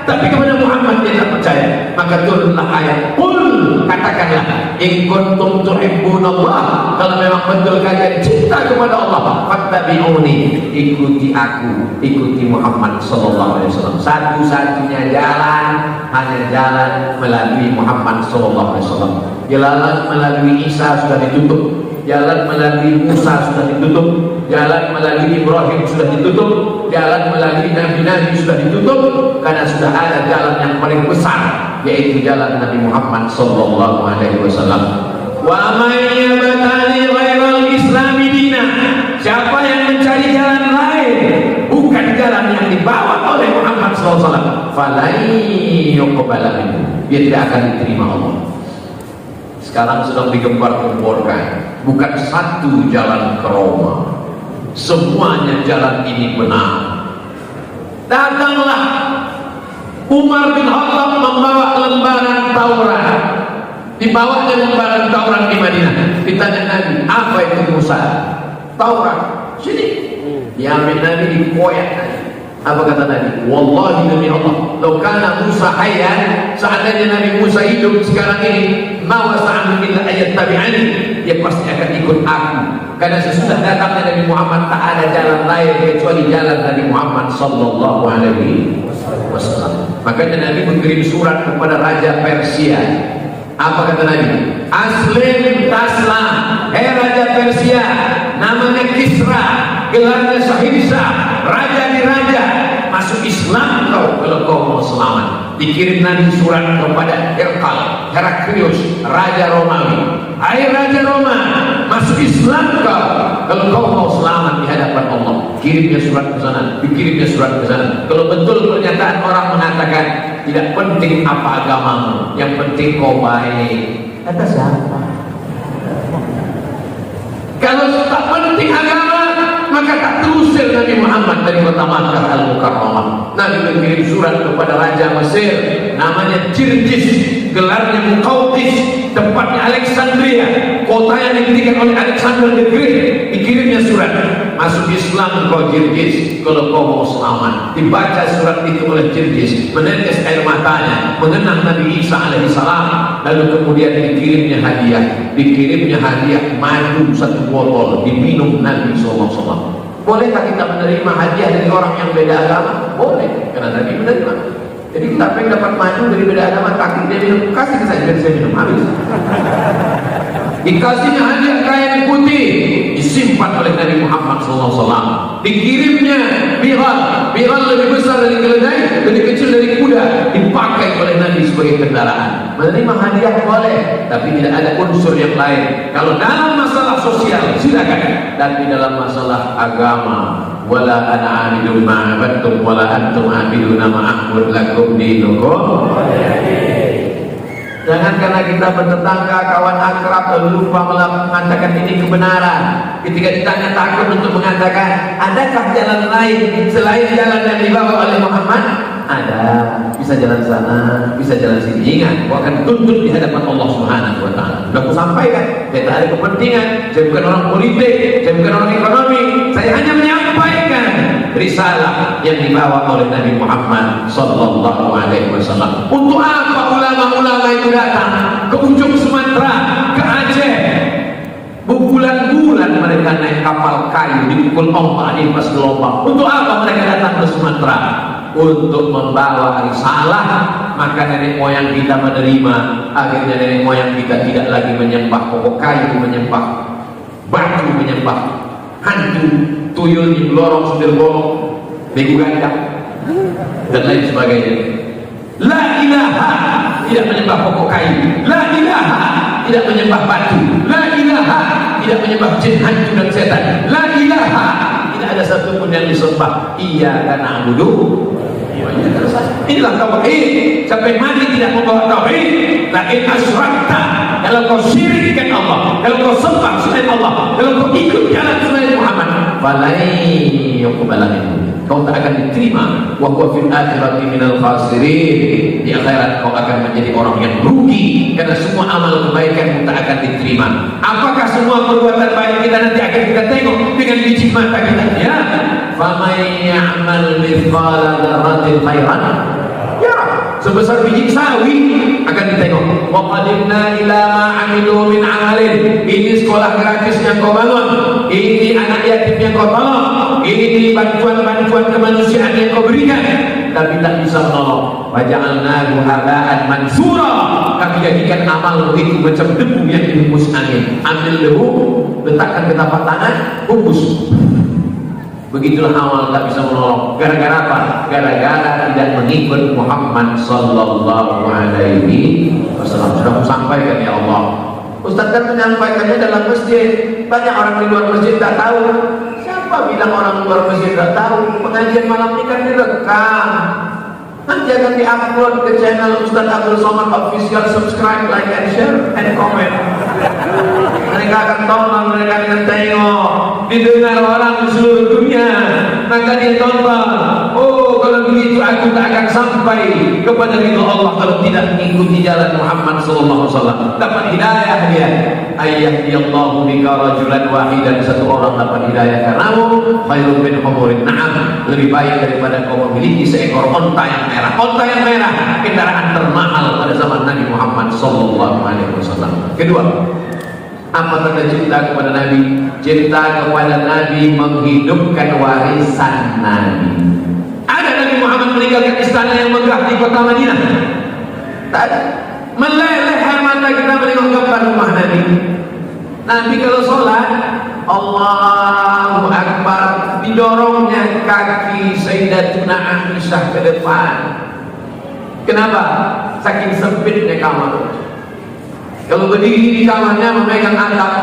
tapi kepada Muhammad dia tak percaya. Maka turunlah ayat, qul, katakanlah, in kuntum tuhibbunallah, kalau memang betul kalian cinta kepada Allah, fattabi'uni, ikuti aku, ikuti Muhammad sallallahu alaihi wasallam. Satu-satunya jalan hanya jalan melalui Muhammad sallallahu alaihi wasallam. Jalan melalui Isa sudah ditutup, jalan melalui Musa sudah ditutup, jalan melalui Ibrahim sudah ditutup, jalan melalui Nabi-Nabi sudah ditutup, karena sudah ada jalan yang paling besar, yaitu jalan Nabi Muhammad sallallahu alaihi wasallam. Wa may yabtaghi ghairal islami dina, siapa yang mencari jalan lain bukan jalan yang dibawa oleh Muhammad sallallahu alaihi wasallam, falan yuqbala minhu, dia tidak akan diterima Allah. Sekarang sedang digembar-gemborkan, bukan satu jalan ke Roma, semuanya jalan ini benar. Datanglah Umar bin Khattab membawa lembaran Taurat, dibawanya lembaran Taurat di Madinah. Ditanya Nabi, apa itu Musa? Taurat. Sini. Diambil Nabi, dikoyak Nabi. Apa kata Nabi? Wallahi demi Allah, lau kana Musa hayyan, seandainya Nabi Musa hidup sekarang ini, ma wasa'an illa ayat tabi'ani, dia pasti akan ikut aku. Karena sesudah datangnya Nabi Muhammad tak ada jalan lain kecuali jalan Nabi Muhammad sallallahu alaihi wasallam. Makanya Nabi mengirim surat kepada Raja Persia. Apa kata Nabi? Aslim taslam, hei Raja Persia, namanya Kisra, gelarnya Sahirsa, raja di raja, masuk Islam kau kalau kau mau selamat. Dikirim Nabi surat kepada Heraklius, raja Romawi. Hai raja Roma, masuk Islam kau Kalau kau mau selamat di hadapan Allah, kirimnya surat ke sana, dikirimnya surat ke sana. Kalau betul pernyataan orang mengatakan tidak penting apa agamamu, yang penting kau baik, kata siapa? Kalau tak penting agama, maka tak terusir Nabi Muhammad dari kota Makkah Al-Mukarramah. Nabi mengirim surat kepada Raja Mesir, namanya Jirjis, gelarnya Muqawqis, tempatnya Alexandria, kota yang didirikan oleh Alexander the Great. Dikirimnya surat, masuk Islam kau Jirjis, kalau kau mau selamat. Dibaca surat itu oleh Jirjis, menetes air matanya, mengenang Nabi Isa alaihissalam. Lalu kemudian dikirimnya hadiah madu 1 botol, diminum Nabi SAW. Bolehkah kita menerima hadiah dari orang yang beda agama? Boleh, karena Nabi menerima. Jadi kita pengen dapat madu dari beda agama, takut dia minum, kasih ke saya, saya minum, habis. Dikasihnya hadiah kain putih, disimpan oleh Nabi Muhammad SAW. Dikirimnya Bilal lebih besar dari keledai, lebih kecil dari kuda, dipakai oleh Nabi sebagai kendaraan. Menerima hadiah boleh, tapi tidak ada unsur yang lain. Kalau dalam masalah sosial silakan, tapi dalam masalah agama, wala ana 'abidun ma 'abadtum wala antum 'abiduna ma a'budu lakum dinukum. Jangan karena kita bertetangga, kawan akrab, lalu lupa mengatakan ini kebenaran. Ketika ditanya takut untuk mengatakan, adakah jalan lain selain jalan yang dibawa oleh Muhammad? Ada, bisa jalan sana, bisa jalan sini. Ingat, kau akan tuntut di hadapan Allah Subhanahu wa Ta'ala. Sudah aku sampaikan, saya tak ada kepentingan, saya bukan orang politik, saya bukan orang ekonomi, saya hanya menyampaikan risalah yang dibawa oleh Nabi Muhammad sallallahu alaihi wasallam. Untuk apa ulama-ulama itu datang ke ujung Sumatera, ke Aceh? Berbulan-bulan mereka naik kapal kayu, dipukul ombak, pas gelombang. Untuk apa mereka datang ke Sumatera? Untuk membawa risalah. Maka nenek moyang kita menerima. Akhirnya nenek moyang kita tidak lagi menyembah pokok kayu, menyembah batu, menyembah hantu, tuyul di lorong, sendiri bolong, begu gajah, dan lain sebagainya. La ilaha, tidak menyembah pokok kayu. La ilaha, tidak menyembah batu. La ilaha, tidak menyembah jin, hantu dan setan. La ilaha, tidak ada satupun yang disembah. Iyyaka na'budu wa iyyaka nasta'in. Inilah tauhid. Sampai mati tidak membawa tauhid. Lakin asyrakta, kalau kau syirikkan Allah, kalau kau sembah selain Allah, kalau kau ikut jalan selain Muhammad, falai yuqbala minhu, kau tak akan diterima. Wa huwa fil akhirati minal khasirin, di akhirat kau akan menjadi orang yang rugi, karena semua amal kebaikan tak akan diterima. Apakah semua perbuatan baik kita nanti akan kita tengok dengan biji mata kita? Ya, faman ya'mal mithqala dzarratin khairan yarah, sebesar biji sawi akan ditengok. Wa qadimna ila ma 'amilu min 'amalin, ini sekolah gratis yang kau bangun, ini anak yatim yang kau tolong, ini bantuan-bantuan kemanusiaan yang kau berikan, tapi tak bisa menolong. Wa ja'alnahu haba'an mansura, kami jadikan amal itu macam debu yang dihembus angin. Ambil debu, letakkan ke tapak tangan, hembus. Begitulah awal tak bisa menolong. Gara-gara apa? Gara-gara tidak mengikut Muhammad sallallahu alaihi wasallam. Sudah aku sampaikan ya Allah. Ustaz kan menyampaikannya dalam masjid. Banyak orang di luar masjid tak tahu. Siapa bilang orang di luar masjid tak tahu? Pengajian malam ini kan direkam. Nanti akan di-upload ke channel Ustaz Abdul Somad Official. Subscribe, like, and share, and comment. Mereka akan tonton, mereka akan tengok, didengar orang di seluruh dunia, maka dia tonton. Oh, kalau begitu aku tak akan sampai kepada ridha Allah kalau tidak mengikuti jalan Muhammad sallallahu alaihi wasallam. Dapat hidayah dia. Ayyadiyallahu bika rajulan wahidan, satu orang dapat hidayah karenamu, khairun min humurin na'am, lebih baik daripada kau memiliki seekor onta yang merah. Onta yang merah, kendaraan termahal pada zaman Nabi Muhammad sallallahu alaihi wasallam. Kedua, apa tanda cinta kepada Nabi? Cinta kepada Nabi menghidupkan warisan Nabi. Ada Nabi Muhammad meninggalkan istana yang megah di kota Madinah? Tak ada. Meleleh air mata kita menengok gambar rumah Nabi. Nabi kalau sholat, Allahu Akbar, didorongnya kaki Sayyidatuna Aisyah ke depan. Kenapa? Saking sempitnya kamar. Kalau berdiri di kamarnya memegang atap,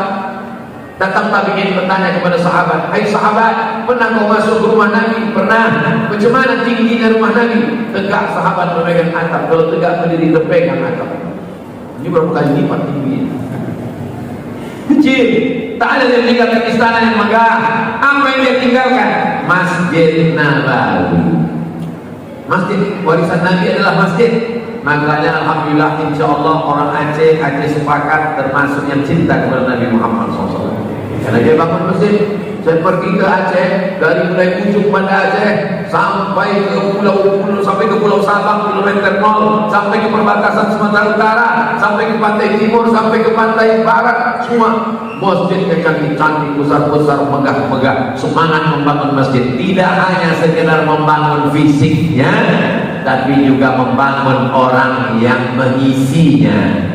Datang tabi'in bertanya kepada sahabat, "Hai sahabat, pernah kau masuk ke rumah Nabi?" "Pernah." "Macam mana tingginya rumah Nabi?" "Tegak." Sahabat memegang atap. Kalau tegak berdiri terpegang atap. Ini berapa kali lipat tingginya? Kecil. Tak ada yang tinggalkan istana yang megah. Apa yang dia tinggalkan? Masjid Nabawi. Masjid warisan Nabi adalah masjid. Makanya alhamdulillah insyaallah orang Aceh sepakat termasuk yang cinta kepada Nabi Muhammad SAW. Karena dia bangun masjid. Saya pergi ke Aceh, dari mulai ujung Banda Aceh sampai ke Pulau Sabang kilometer 0, sampai ke perbatasan Sumatera Utara, sampai ke pantai timur, sampai ke pantai barat, semua masjidnya cantik-cantik, besar-besar, megah-megah. Semangat membangun masjid tidak hanya sekedar membangun fisiknya, tapi juga membangun orang yang mengisinya.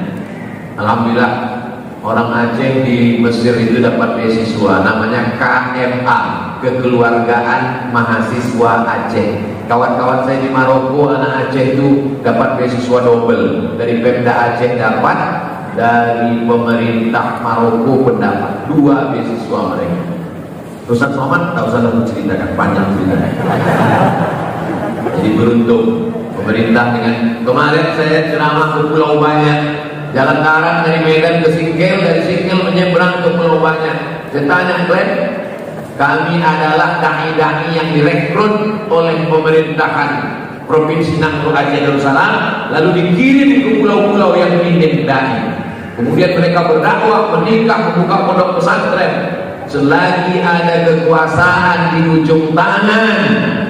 Alhamdulillah orang Aceh di Mesir itu dapat beasiswa namanya KMA, Kekeluargaan Mahasiswa Aceh. Kawan-kawan saya di Maroko, anak Aceh itu dapat beasiswa double. Dari Pemda Aceh dapat, dari pemerintah Maroko pun dapat. 2 beasiswa mereka. Ustaz Somad tak usah menceritakan, panjang ceritanya. Jadi beruntung pemerintah dengan kemarin saya ceramah ke Pulau Banyak. Jalan darat dari Medan ke Singkil, dari Singkil menyeberang ke Pulau Banyak. Saya tanya, "Glenn, kami adalah dai-dai yang direkrut oleh pemerintahan Provinsi Nangro Aceh Darussalam, lalu dikirim ke pulau-pulau yang minim dai. Kemudian mereka berdakwah, menikah, membuka pondok pesantren. Selagi ada kekuasaan di ujung tangan,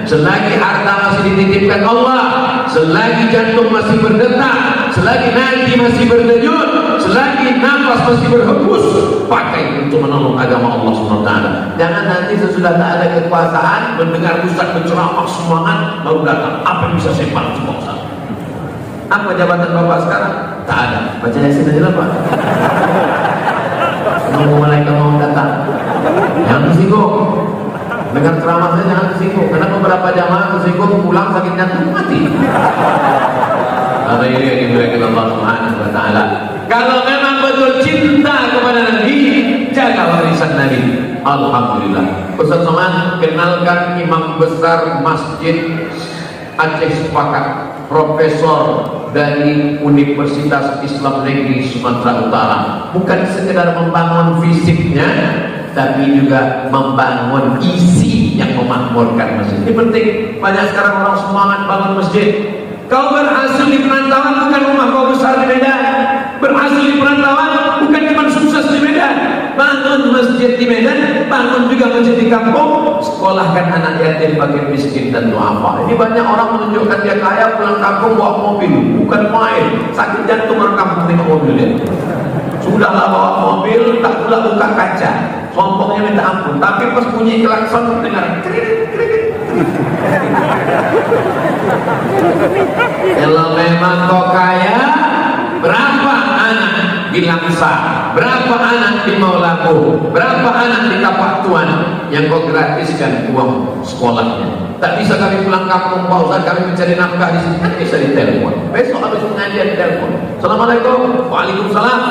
selagi harta masih dititipkan Allah, selagi jantung masih berdetak, selagi nadi masih berdenyut, selagi nafas masih berhembus, pakai untuk menolong agama Allah SWT. Jangan nanti sesudah tak ada kekuasaan, mendengar ustaz berceramah semangat, baru datang, apa yang bisa saya bantu Pak Ustaz? Apa jabatan Bapak sekarang? Tak ada. Baca Yasin aja lah Pak. Nunggu malaikat mau datang. Jangan tersinggung. Dengan ceramah saya jangan tersinggung. Karena beberapa jamaah tersinggung pulang sakit jantung mati. Apa ini yang dimuliakan Allah Subhanahu wa taala. Kalau memang betul cinta kepada Nabi, jaga warisan Nabi. Alhamdulillah. Ustaz Somad kenalkan imam besar Masjid Aceh Sepakat, profesor dari Universitas Islam Negeri Sumatera Utara. Bukan sekedar membangun fisiknya, tapi juga membangun isi yang memakmurkan masjid. Ini penting. Banyak sekarang orang semangat bangun masjid. Kau berhasil di perantauan, bukan rumah kau besar di Medan. Berhasil di perantauan bukan cuma sukses di Medan. Bangun masjid di Medan, bangun juga masjid di kampung, sekolahkan anak yatim, fakir miskin dan duafa. Ini banyak orang menunjukkan dia kaya, pulang kampung bawa mobil, bukan main. Sakit jantung orang kampung tengok mobilnya. Sudahlah bawa mobil, tak pula buka kaca, sombongnya minta ampun. Tapi pas bunyi klakson dengar krik krik. Kalau memang kau kaya, berapa anak di Langsa, berapa anak di Maulaku, berapa anak di Kapak Tuan yang kau gratiskan uang sekolahnya? Tak bisa kami pulang kampung Pak Ustaz, kami mencari nafkah di sini, kan bisa ditelepon. Besok habis pengajian ditelepon. Assalamualaikum. Waalaikumsalam.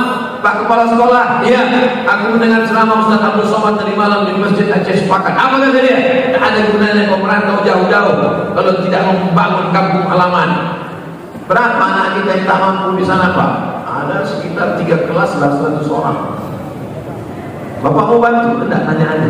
Pak Kepala Sekolah, iya, aku mendengar ceramah Ustaz Abdul Somad tadi malam di Masjid Aceh Sepakat. Apa kata dia? Tak ada gunanya kau merantau jauh-jauh kalau tidak membangun kampung halaman. Berapa anak kita yang tak mampu di sana Pak? Ada sekitar 3 kelas lah 100 orang. Bapak mau bantu? Tidak, tanya aja.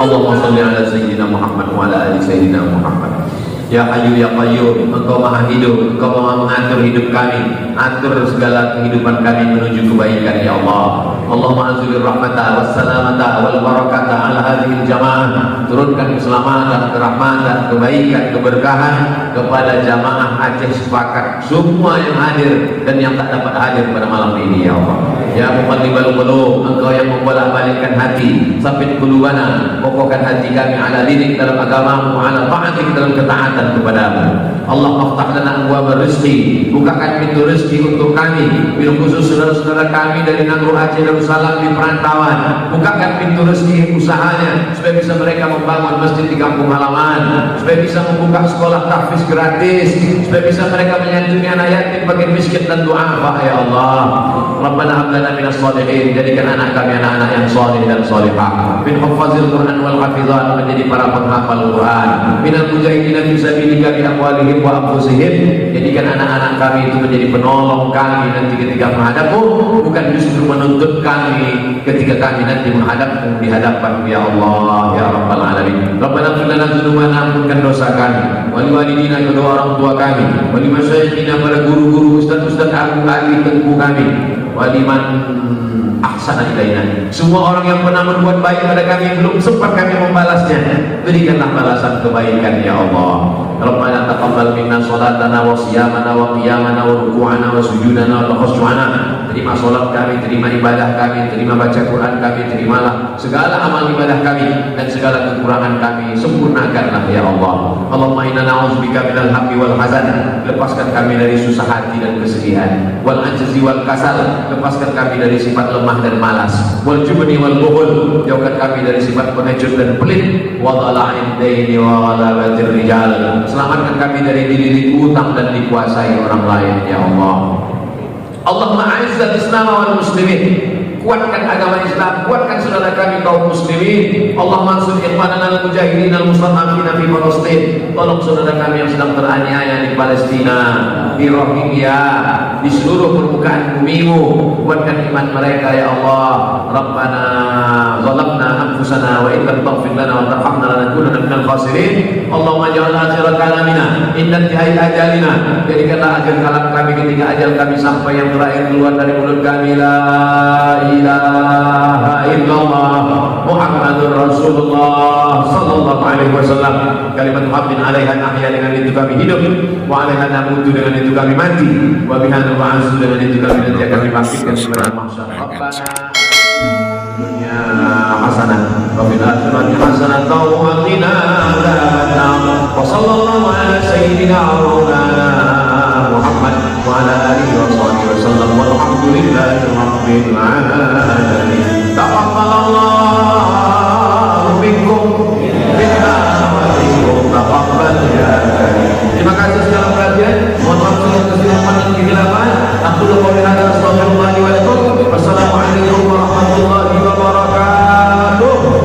Allahumma sholli ala sayyidina Muhammad wa ala ali sayyidina Muhammad. Ya Hayyu ya Qayyum, Engkau Maha Hidup, Engkau Maha mengatur hidup kami, atur segala kehidupan kami menuju kebaikan ya Allah. Allahumma anzilir rahmata wassalamata wal barakata ala hadhil jamaah. Turunkan keselamatan, kerahmatan, kebaikan, keberkahan kepada jamaah Aceh Sepakat, semua yang hadir dan yang tak dapat hadir pada malam ini ya Allah. Ya muqallibal qulub, Engkau yang membolak-balikkan hati, sabit qulubana, kokohkan hati kami ala dinik dalam agamamu, ala ta'atik dalam ketaatan kepadamu. Allah aftah lana abwaab rizqi, bukakan pintu rezeki untuk kami, bil khusus saudara-saudara kami dari Nagro Aceh Darussalam di perantauan, bukakan pintu rezeki usahanya supaya bisa mereka membangun masjid di kampung halaman, supaya bisa membuka sekolah tahfiz gratis, supaya bisa mereka menyantuni anak yatim, fakir miskin dan du'afa. Ya Allah, Rabbana hab lana minas shalihin, jadikan anak kami anak-anak yang saleh dan salihah, min hufazil Quran wal hafizat, menjadi para penghafal Quran, minal mujahidin fi sabilika bi amwalihim wa anfusihim, jadikan anak-anak kami itu menjadi penolong kami nanti ketika menghadapmu, bukan justru menuntut kami ketika kami nanti menghadapmu di hadapan ya Allah ya Rabbal Alamin. Rabbana ighfir lana dzunubana, ampunkan dosa kami, wali walidina, kedua orang tua kami, wali masyayikhina, para guru-guru, ustaz-ustaz agung ahli tengku kami, waliman ahsana ilaina, semua orang yang pernah berbuat baik pada kami belum sempat kami membalasnya, berikanlah balasan kebaikan ya Allah. Rabbana taqabbal minna salatana wa siyamana wa qiyamana wa ruku'ana wa sujudana wa khushu'ana, terima salat kami, terima ibadah kami, terima baca Quran kami, terimalah segala amal ibadah kami, dan segala kekurangan kami sempurnakanlah ya Allah. Allahumma inna na'udzubika minal hammi wal hazan, lepaskan kami dari susah hati dan kesedihan, wal ajzi wal kasal, lepaskan kami dari sifat lemah dan malas, wal jubni wal bukhul, jauhkan kami dari sifat pengecut dan pelit, wa dhala'id daini wa ghalabatir rijal, selamatkan kami dari dililit utang dan dikuasai orang lain ya Allah. Allahumma a'izzal Islam wal muslimin, kuatkan agama Islam, kuatkan saudara kami kaum muslimin. Allahumma ansur ikhwanana al-mujahidin al-mustad'afina fi Palestin, tolong saudara kami yang sedang teraniaya di Palestina, di Rohingya, di seluruh permukaan bumimu, kuatkan iman mereka ya Allah. Rabbana zalamna anfusana wa in lam taghfir lana wa tarhamna lanakunanna minal khasirin. Allahumma ja'al akhir kalamina inna intihai ajalina, jadikanlah akhir kalam kami ketika ajal kami sampai yang terakhir keluar dari mulut kami, la ilaha illallah Muhammadur Rasulullah sallallahu alaihi wasallam. Kalimat haqqin 'alaiha nahya, dengan itu kami hidup, wa 'alaiha namutu, dengan itu kami mati, wa biha nub'atsu, dengan itu kami nanti akan dibangkitkan di padang mahsyar. Rabbana dunya hasanah wa fil akhirati hasanah wa qina adzabannar. Wa sallallahu ala sayyidina maulana Muhammad wa ala alihi wa sahbihi wasallam, walhamdulillahi rabbil alamin. Taqabbalallahu minkum minna wa minkum taqabbal ya karim. Terima kasih segala perhatian. Mohon maaf segala kesilapan dan kehilapan. Aku qouli hadza astaghfirullah li wa lakum. Wassalamualaikum warahmatullahi wabarakatuh.